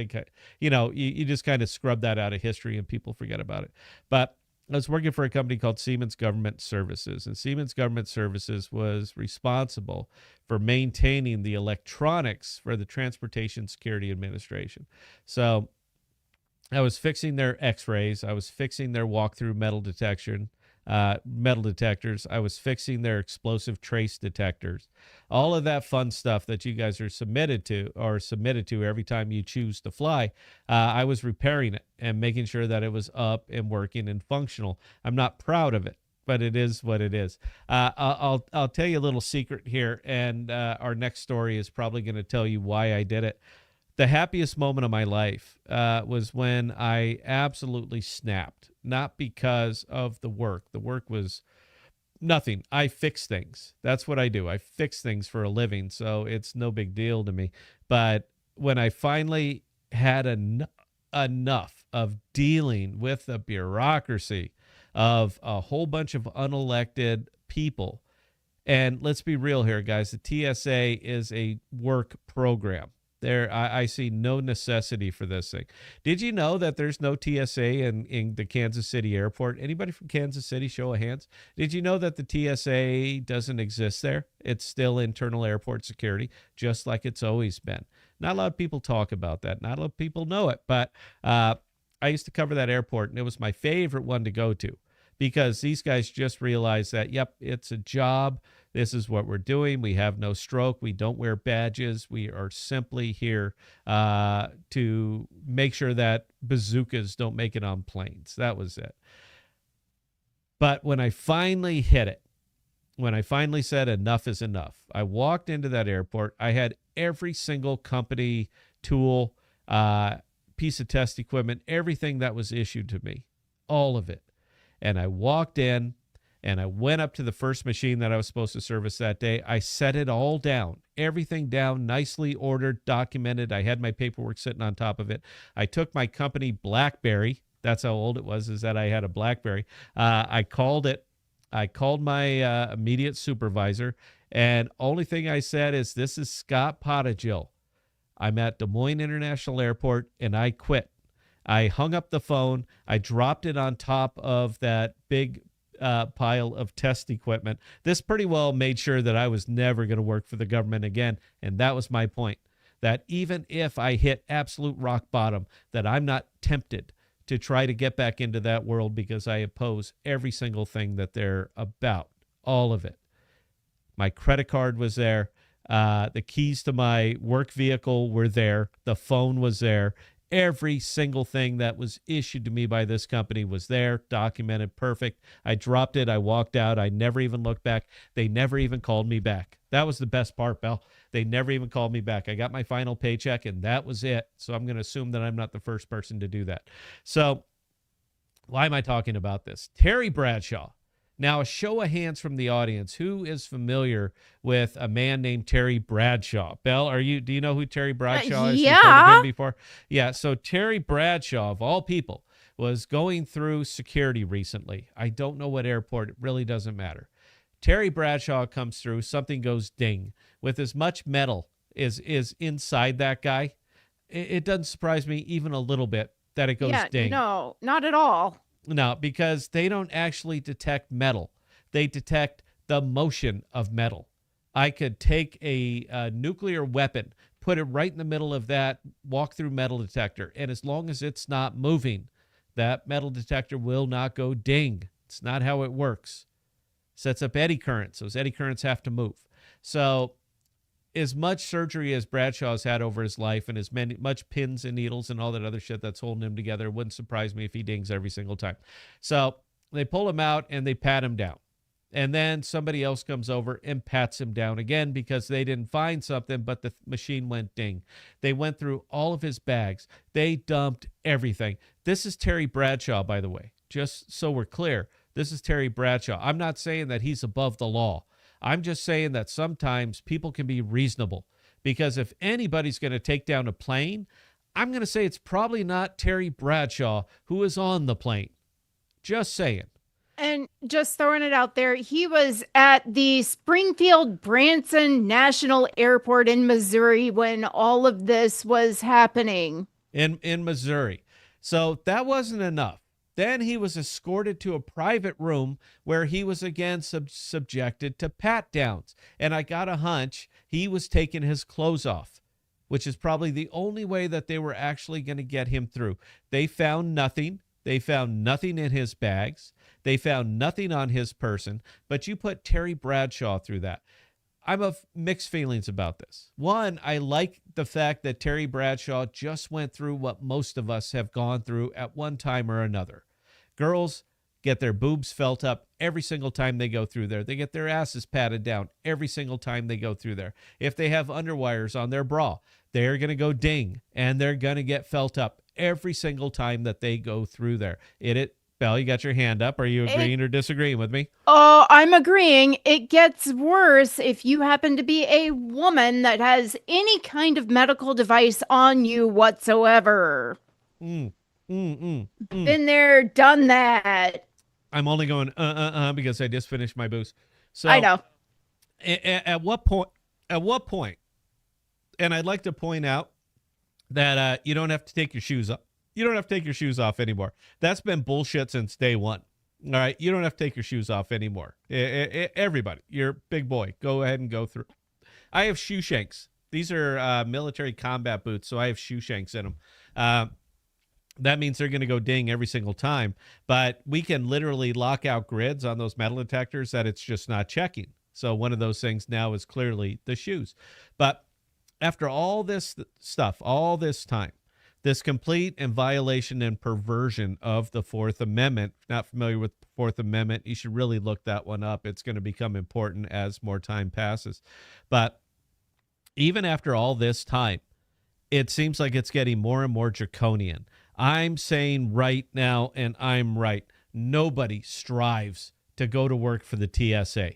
you just kind of scrub that out of history and people forget about it. But I was working for a company called Siemens Government Services, and Siemens Government Services was responsible for maintaining the electronics for the Transportation Security Administration. So I was fixing their X-rays. I was fixing their walk-through metal detectors. I was fixing their explosive trace detectors. All of that fun stuff that you guys are submitted to every time you choose to fly. I was repairing it and making sure that it was up and working and functional. I'm not proud of it, but it is what it is. I'll tell you a little secret here, and our next story is probably going to tell you why I did it. The happiest moment of my life was when I absolutely snapped, not because of the work. The work was nothing. I fix things. That's what I do. I fix things for a living, so it's no big deal to me. But when I finally had enough of dealing with the bureaucracy of a whole bunch of unelected people, and let's be real here, guys, the TSA is a work program. I see no necessity for this thing. Did you know that there's no TSA in the Kansas City airport? Anybody from Kansas City, show of hands? Did you know that the TSA doesn't exist there? It's still internal airport security, just like it's always been. Not a lot of people talk about that. Not a lot of people know it, but I used to cover that airport, and it was my favorite one to go to because these guys just realized that, yep, it's a job. This is what we're doing. We have no stroke. We don't wear badges. We are simply here to make sure that bazookas don't make it on planes. That was it. But when I finally hit it, when I finally said enough is enough, I walked into that airport. I had every single company tool, piece of test equipment, everything that was issued to me, all of it. And I walked in. And I went up to the first machine that I was supposed to service that day. I set it all down, everything down, nicely ordered, documented. I had my paperwork sitting on top of it. I took my company BlackBerry. That's how old it was, is that I had a BlackBerry. I called it. I called my immediate supervisor. And only thing I said is, this is Scott Podagill. I'm at Des Moines International Airport, and I quit. I hung up the phone. I dropped it on top of that big pile of test equipment. This pretty well made sure that I was never going to work for the government again. And that was my point, that even if I hit absolute rock bottom, that I'm not tempted to try to get back into that world because I oppose every single thing that they're about, all of it. My credit card was there. The keys to my work vehicle were there. The phone was there. Every single thing that was issued to me by this company was there, documented, perfect. I dropped it. I walked out. I never even looked back. They never even called me back. That was the best part, Bell. They never even called me back. I got my final paycheck, and that was it. So I'm going to assume that I'm not the first person to do that. So why am I talking about this? Terry Bradshaw. Now, a show of hands from the audience. Who is familiar with a man named Terry Bradshaw? Belle, do you know who Terry Bradshaw is? Yeah. You've heard of him before? Yeah, so Terry Bradshaw, of all people, was going through security recently. I don't know what airport. It really doesn't matter. Terry Bradshaw comes through. Something goes ding. With as much metal is inside that guy, it doesn't surprise me even a little bit that it goes ding. No, not at all. No, because they don't actually detect metal. They detect the motion of metal. I could take a nuclear weapon, put it right in the middle of that walk-through metal detector, and as long as it's not moving, that metal detector will not go ding. It's not how it works. Sets up eddy currents. Those eddy currents have to move. So as much surgery as Bradshaw's had over his life and much pins and needles and all that other shit that's holding him together, it wouldn't surprise me if he dings every single time. So they pull him out and they pat him down. And then somebody else comes over and pats him down again because they didn't find something, but the machine went ding. They went through all of his bags. They dumped everything. This is Terry Bradshaw, by the way, just so we're clear. This is Terry Bradshaw. I'm not saying that he's above the law. I'm just saying that sometimes people can be reasonable, because if anybody's going to take down a plane, I'm going to say it's probably not Terry Bradshaw who is on the plane. Just saying. And just throwing it out there, he was at the Springfield Branson National Airport in Missouri when all of this was happening. In Missouri. So that wasn't enough. Then he was escorted to a private room where he was again subjected to pat downs. And I got a hunch he was taking his clothes off, which is probably the only way that they were actually going to get him through. They found nothing. They found nothing in his bags. They found nothing on his person. But you put Terry Bradshaw through that. I'm of mixed feelings about this. One, I like the fact that Terry Bradshaw just went through what most of us have gone through at one time or another. Girls get their boobs felt up every single time they go through there. They get their asses patted down every single time they go through there. If they have underwires on their bra, they're going to go ding, and they're going to get felt up every single time that they go through there. Belle, you got your hand up. Are you agreeing or disagreeing with me? Oh, I'm agreeing. It gets worse if you happen to be a woman that has any kind of medical device on you whatsoever. Been there, done that. I'm only going because I just finished my booze. So I know. At what point, and I'd like to point out that you don't have to take your shoes off. You don't have to take your shoes off anymore. That's been bullshit since day one. All right. You don't have to take your shoes off anymore. Everybody, you're a big boy. Go ahead and go through. I have shoe shanks. These are military combat boots, so I have shoe shanks in them. That means they're going to go ding every single time. But we can literally lock out grids on those metal detectors that it's just not checking. So one of those things now is clearly the shoes. But after all this stuff, all this time, this complete and violation and perversion of the Fourth Amendment. Not familiar with the Fourth Amendment, you should really look that one up. It's going to become important as more time passes. But even after all this time, it seems like it's getting more and more draconian. I'm saying right now, and I'm right, nobody strives to go to work for the TSA.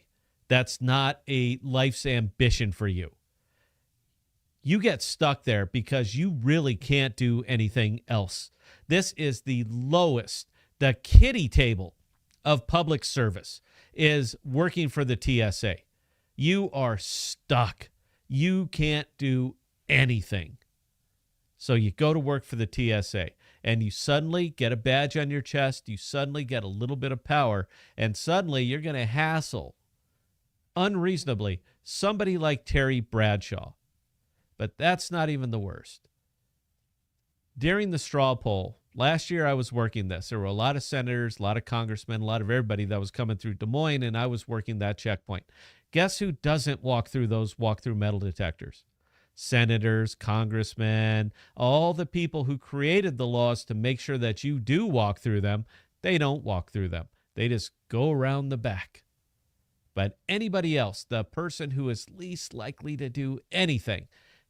That's not a life's ambition for you. You get stuck there because you really can't do anything else. This is the lowest, the kiddie table of public service is working for the TSA. You are stuck. You can't do anything. So you go to work for the TSA and you suddenly get a badge on your chest. You suddenly get a little bit of power, and suddenly you're going to hassle unreasonably somebody like Terry Bradshaw. But that's not even the worst. During the straw poll, last year I was working this. There were a lot of senators, a lot of congressmen, a lot of everybody that was coming through Des Moines, and I was working that checkpoint. Guess who doesn't walk through those walk-through metal detectors? Senators, congressmen, all the people who created the laws to make sure that you do walk through them, they don't walk through them. They just go around the back. But anybody else, the person who is least likely to do anything,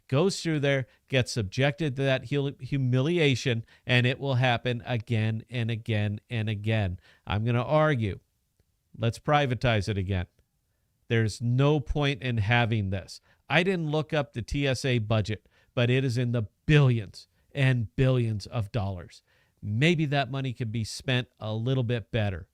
goes through there, gets subjected to that humiliation, and it will happen again and again and again. I'm going to argue, let's privatize it again. There's no point in having this. I didn't look up the TSA budget, but it is in the billions and billions of dollars. Maybe that money could be spent a little bit better.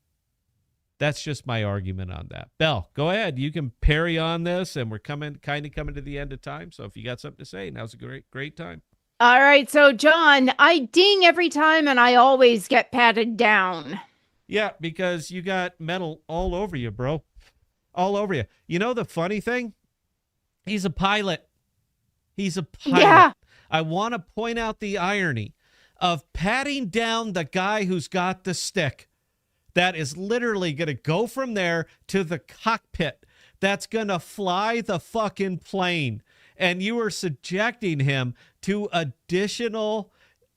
That's just my argument on that. Belle, go ahead. You can parry on this, and we're coming to the end of time. So if you got something to say, now's a great time. All right. So, John, I ding every time, and I always get patted down. Yeah, because you got metal all over you, bro. All over you. You know the funny thing? He's a pilot. He's a pilot. Yeah. I want to point out the irony of patting down the guy who's got the stick. That is literally going to go from there to the cockpit. That's going to fly the fucking plane. And you are subjecting him to additional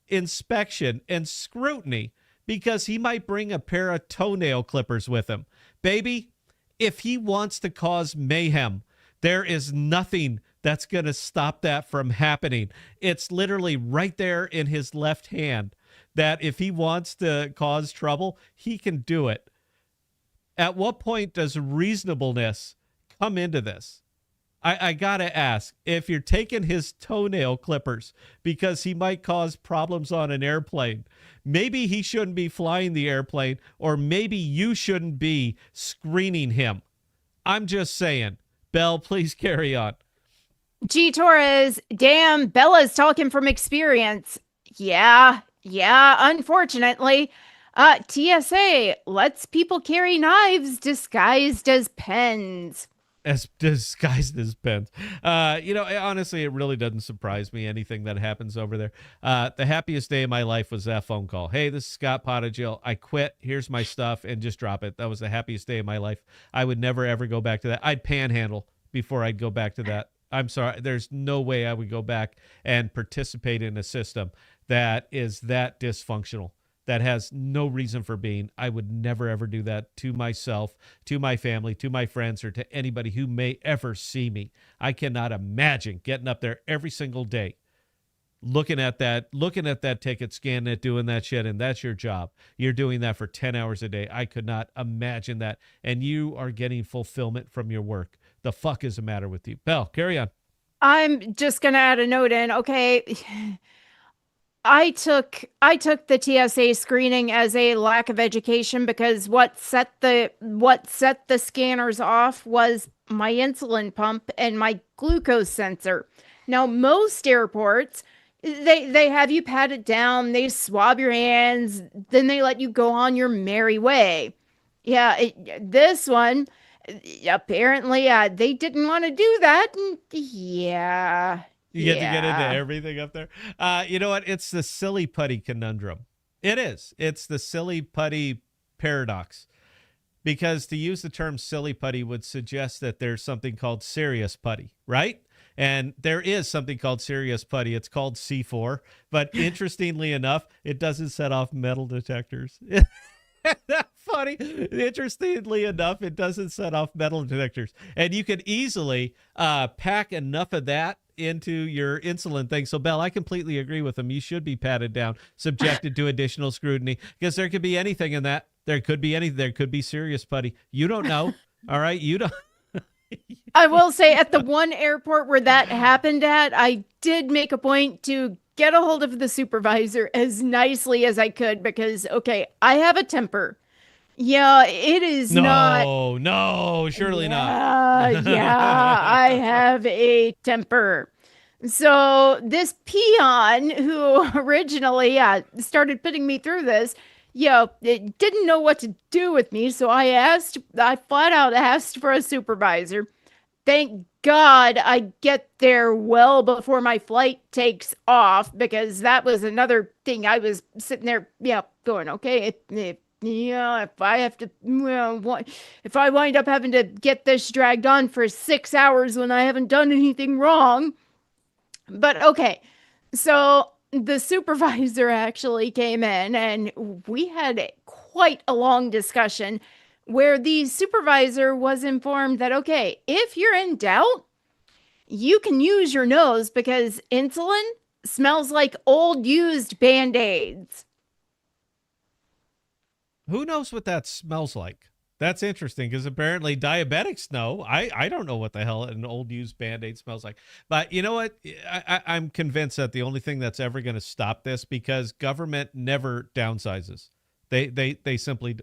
inspection and scrutiny because he might bring a pair of toenail clippers with him. Baby, If he wants to cause mayhem, there is nothing that's going to stop that from happening. It's literally right there in his left hand that if he wants to cause trouble, he can do it. At what point does reasonableness come into this? I got to ask, if you're taking his toenail clippers because he might cause problems on an airplane, maybe he shouldn't be flying the airplane, or maybe you shouldn't be screening him. I'm just saying. Belle, please carry on. G. Torres, damn, Bella's talking from experience. Yeah, unfortunately. TSA lets people carry knives disguised as pens. As disguised as pens. Honestly, it really doesn't surprise me, anything that happens over there. The happiest day of my life was that phone call. Hey, this is Scott Potagill. I quit. Here's my stuff, and just drop it. That was the happiest day of my life. I would never, ever go back to that. I'd panhandle before I'd go back to that. I'm sorry. There's no way I would go back and participate in a system that is that dysfunctional, that has no reason for being. I would never, ever do that to myself, to my family, to my friends, or to anybody who may ever see me. I cannot imagine getting up there every single day, looking at that ticket, scanning it, doing that shit, and that's your job. You're doing that for 10 hours a day. I could not imagine that. And you are getting fulfillment from your work. The fuck is the matter with you? Belle, carry on. I'm just going to add a note in. Okay. I took the TSA screening as a lack of education, because what set the scanners off was my insulin pump and my glucose sensor. Now, most airports, they have you pat it down, they swab your hands, then they let you go on your merry way. Yeah, this one, apparently, they didn't want to do that. And yeah. You get to get into everything up there. You know what? It's the silly putty conundrum. It is. It's the silly putty paradox. Because to use the term silly putty would suggest that there's something called serious putty, right? And there is something called serious putty. It's called C4. But interestingly enough, it doesn't set off metal detectors. That funny. Interestingly enough, it doesn't set off metal detectors. And you could easily pack enough of that into your insulin thing. So, Belle, I completely agree with him. You should be patted down, subjected to additional scrutiny, because there could be anything in that. There could be anything. There could be serious putty. You don't know. All right. You don't. I will say, at the one airport where that happened at, I did make a point to get a hold of the supervisor as nicely as I could, because, okay, I have a temper. Yeah, it is not. No, surely not. Yeah, I have a temper. So this peon who originally started putting me through this, it didn't know what to do with me. So I flat out asked for a supervisor. Thank God I get there well before my flight takes off, because that was another thing. I was sitting there, going, okay, if I have to, if I wind up having to get this dragged on for 6 hours when I haven't done anything wrong. But okay, so the supervisor actually came in, and we had quite a long discussion where the supervisor was informed that, okay, if you're in doubt, you can use your nose, because insulin smells like old used Band-Aids. Who knows what that smells like? That's interesting, because apparently diabetics know. I don't know what the hell an old used Band-Aid smells like. But you know what? I'm convinced that the only thing that's ever going to stop this, because government never downsizes. They simply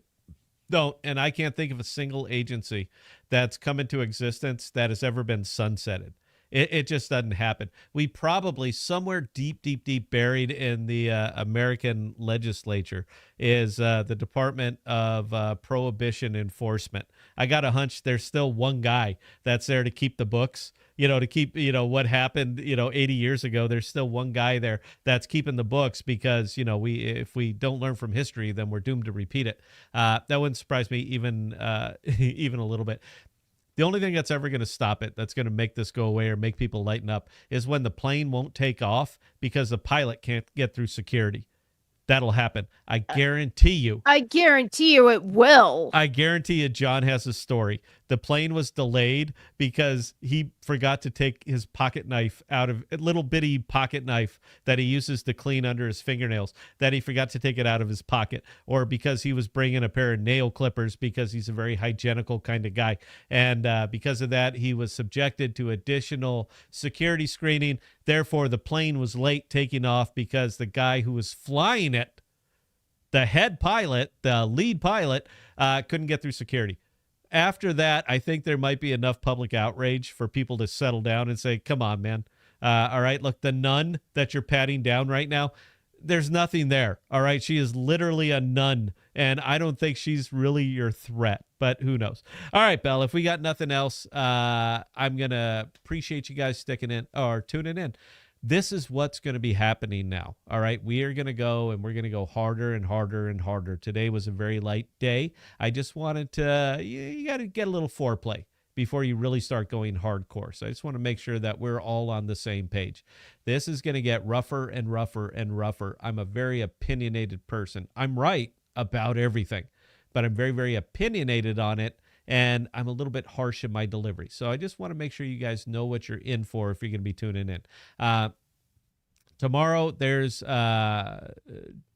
don't. And I can't think of a single agency that's come into existence that has ever been sunsetted. It just doesn't happen. We probably, somewhere deep buried in the American legislature, is the Department of Prohibition Enforcement. I got a hunch there's still one guy that's there to keep the books, to keep, what happened, 80 years ago. There's still one guy there that's keeping the books, because, if we don't learn from history, then we're doomed to repeat it. That wouldn't surprise me even a little bit. The only thing that's ever going to stop it, that's going to make this go away or make people lighten up, is when the plane won't take off because the pilot can't get through security. That'll happen. I guarantee you. I guarantee you it will. I guarantee you John has a story The plane was delayed because he forgot to take his pocket knife out of a little bitty pocket knife that he uses to clean under his fingernails, that he forgot to take it out of his pocket, or because he was bringing a pair of nail clippers because he's a very hygienical kind of guy. And because of that, he was subjected to additional security screening. Therefore, the plane was late taking off because the guy who was flying it, the head pilot, the lead pilot, couldn't get through security. After that, I think there might be enough public outrage for people to settle down and say, come on, man. All right, look, the nun that you're patting down right now, there's nothing there. All right, she is literally a nun, and I don't think she's really your threat, but who knows? All right, Belle, if we got nothing else, I'm going to appreciate you guys sticking in or tuning in. This is what's going to be happening now. All right. We are going to go and we're going to go harder and harder and harder. Today was a very light day. I just wanted to, you got to get a little foreplay before you really start going hardcore. So I just want to make sure that we're all on the same page. This is going to get rougher and rougher and rougher. I'm a very opinionated person. I'm right about everything, but I'm very, very opinionated on it. And I'm a little bit harsh in my delivery. So I just want to make sure you guys know what you're in for if you're going to be tuning in. Tomorrow, there's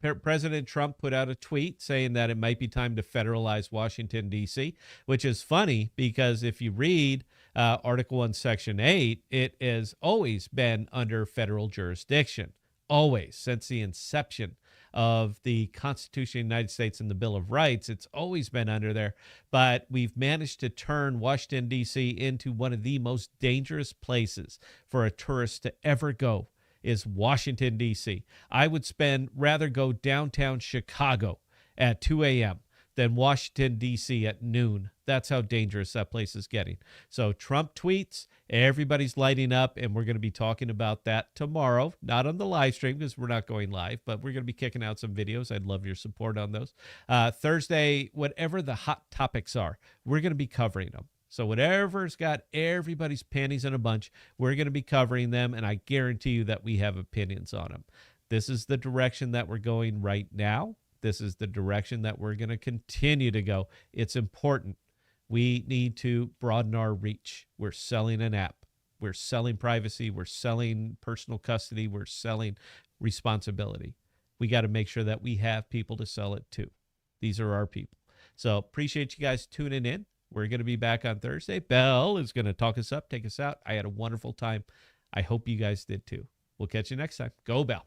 President Trump put out a tweet saying that it might be time to federalize Washington, D.C., which is funny because if you read Article 1, Section 8, it has always been under federal jurisdiction, always, since the inception of the Constitution of the United States and the Bill of Rights. It's always been under there, but we've managed to turn Washington, D.C. into one of the most dangerous places for a tourist to ever go is Washington, D.C. I would rather go downtown Chicago at 2 a.m. than Washington, D.C. at noon. That's how dangerous that place is getting. So Trump tweets, everybody's lighting up, and we're going to be talking about that tomorrow. Not on the live stream because we're not going live, but we're going to be kicking out some videos. I'd love your support on those. Thursday, whatever the hot topics are, we're going to be covering them. So whatever's got everybody's panties in a bunch, we're going to be covering them, and I guarantee you that we have opinions on them. This is the direction that we're going right now. This is the direction that we're going to continue to go. It's important. We need to broaden our reach. We're selling an app. We're selling privacy. We're selling personal custody. We're selling responsibility. We got to make sure that we have people to sell it to. These are our people. So appreciate you guys tuning in. We're going to be back on Thursday. Belle is going to talk us up, take us out. I had a wonderful time. I hope you guys did too. We'll catch you next time. Go, Belle.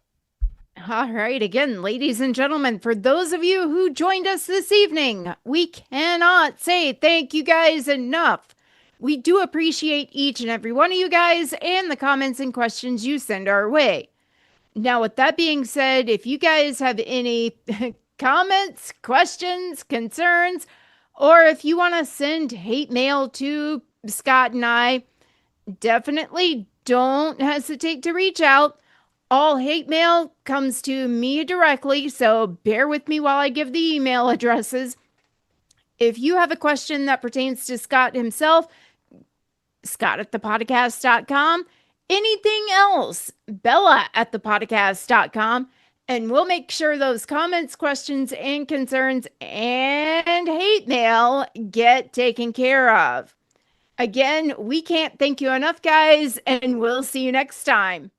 All right. Again, ladies and gentlemen, for those of you who joined us this evening, we cannot say thank you guys enough. We do appreciate each and every one of you guys and the comments and questions you send our way. Now, with that being said, if you guys have any comments, questions, concerns, or if you want to send hate mail to Scott and I, definitely don't hesitate to reach out. All hate mail comes to me directly, so bear with me while I give the email addresses. If you have a question that pertains to Scott himself, Scott@ThePodocasts.com. Anything else, Bella@ThePodocasts.com. And we'll make sure those comments, questions, and concerns and hate mail get taken care of. Again, we can't thank you enough, guys, and we'll see you next time.